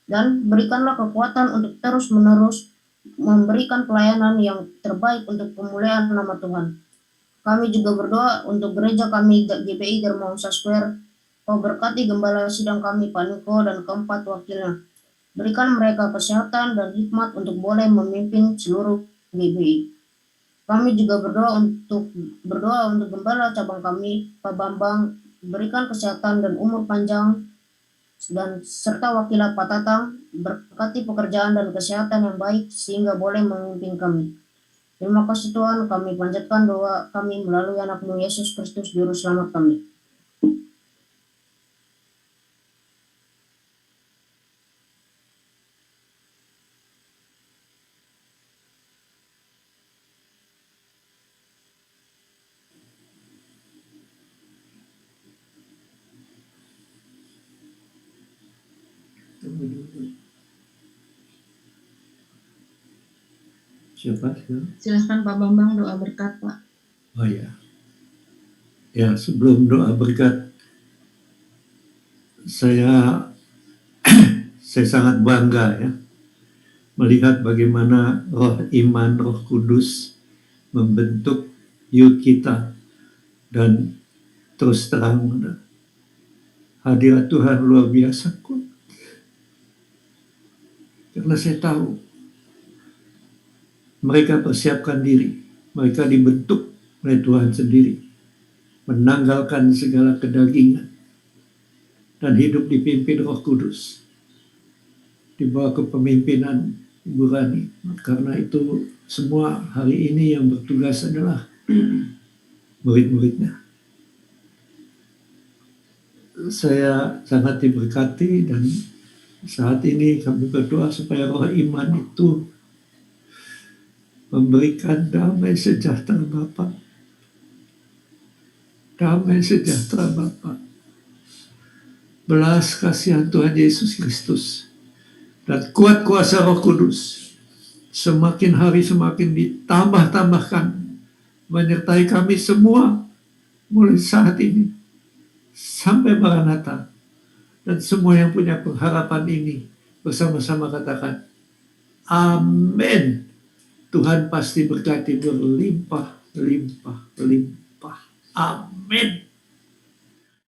dan berikanlah kekuatan untuk terus-menerus memberikan pelayanan yang terbaik untuk pemulihan nama Tuhan. Kami juga berdoa untuk gereja kami GBI Darmawangsa Square. Kau berkati gembala sidang kami Pak Niko dan keempat wakilnya. Berikan mereka kesehatan dan hikmat untuk boleh memimpin seluruh GBI. Kami juga berdoa untuk gembala cabang kami Pak Bambang. Berikan kesehatan dan umur panjang, dan serta wakilah Pak Tatang, berkati pekerjaan dan kesehatan yang baik sehingga boleh memimpin kami. Terima kasih Tuhan, kami panjatkan doa kami melalui anak-Mu Yesus Kristus Juru Selamat kami. Siapa? Silahkan Pak Bambang doa berkat Pak. Oh ya. Ya, sebelum doa berkat, saya sangat bangga ya melihat bagaimana roh iman, roh kudus membentuk youth kita, dan terus terang hadirat Tuhan luar biasa kok. Karena saya tahu mereka persiapkan diri, mereka dibentuk oleh Tuhan sendiri, menanggalkan segala kedagingan dan hidup dipimpin Roh Kudus di bawah kepemimpinan Ibu Rani. Karena itu semua hari ini yang bertugas adalah murid-muridnya. Saya sangat diberkati, dan saat ini kami berdoa supaya roh iman itu memberikan damai sejahtera Bapa. Damai sejahtera Bapa. Belas kasihan Tuhan Yesus Kristus dan kuat kuasa Roh Kudus semakin hari semakin ditambah-tambahkan menyertai kami semua mulai saat ini sampai Maranatha, dan semua yang punya pengharapan ini bersama-sama katakan amin. Tuhan pasti berkati berlimpah, limpah, limpah. Amin.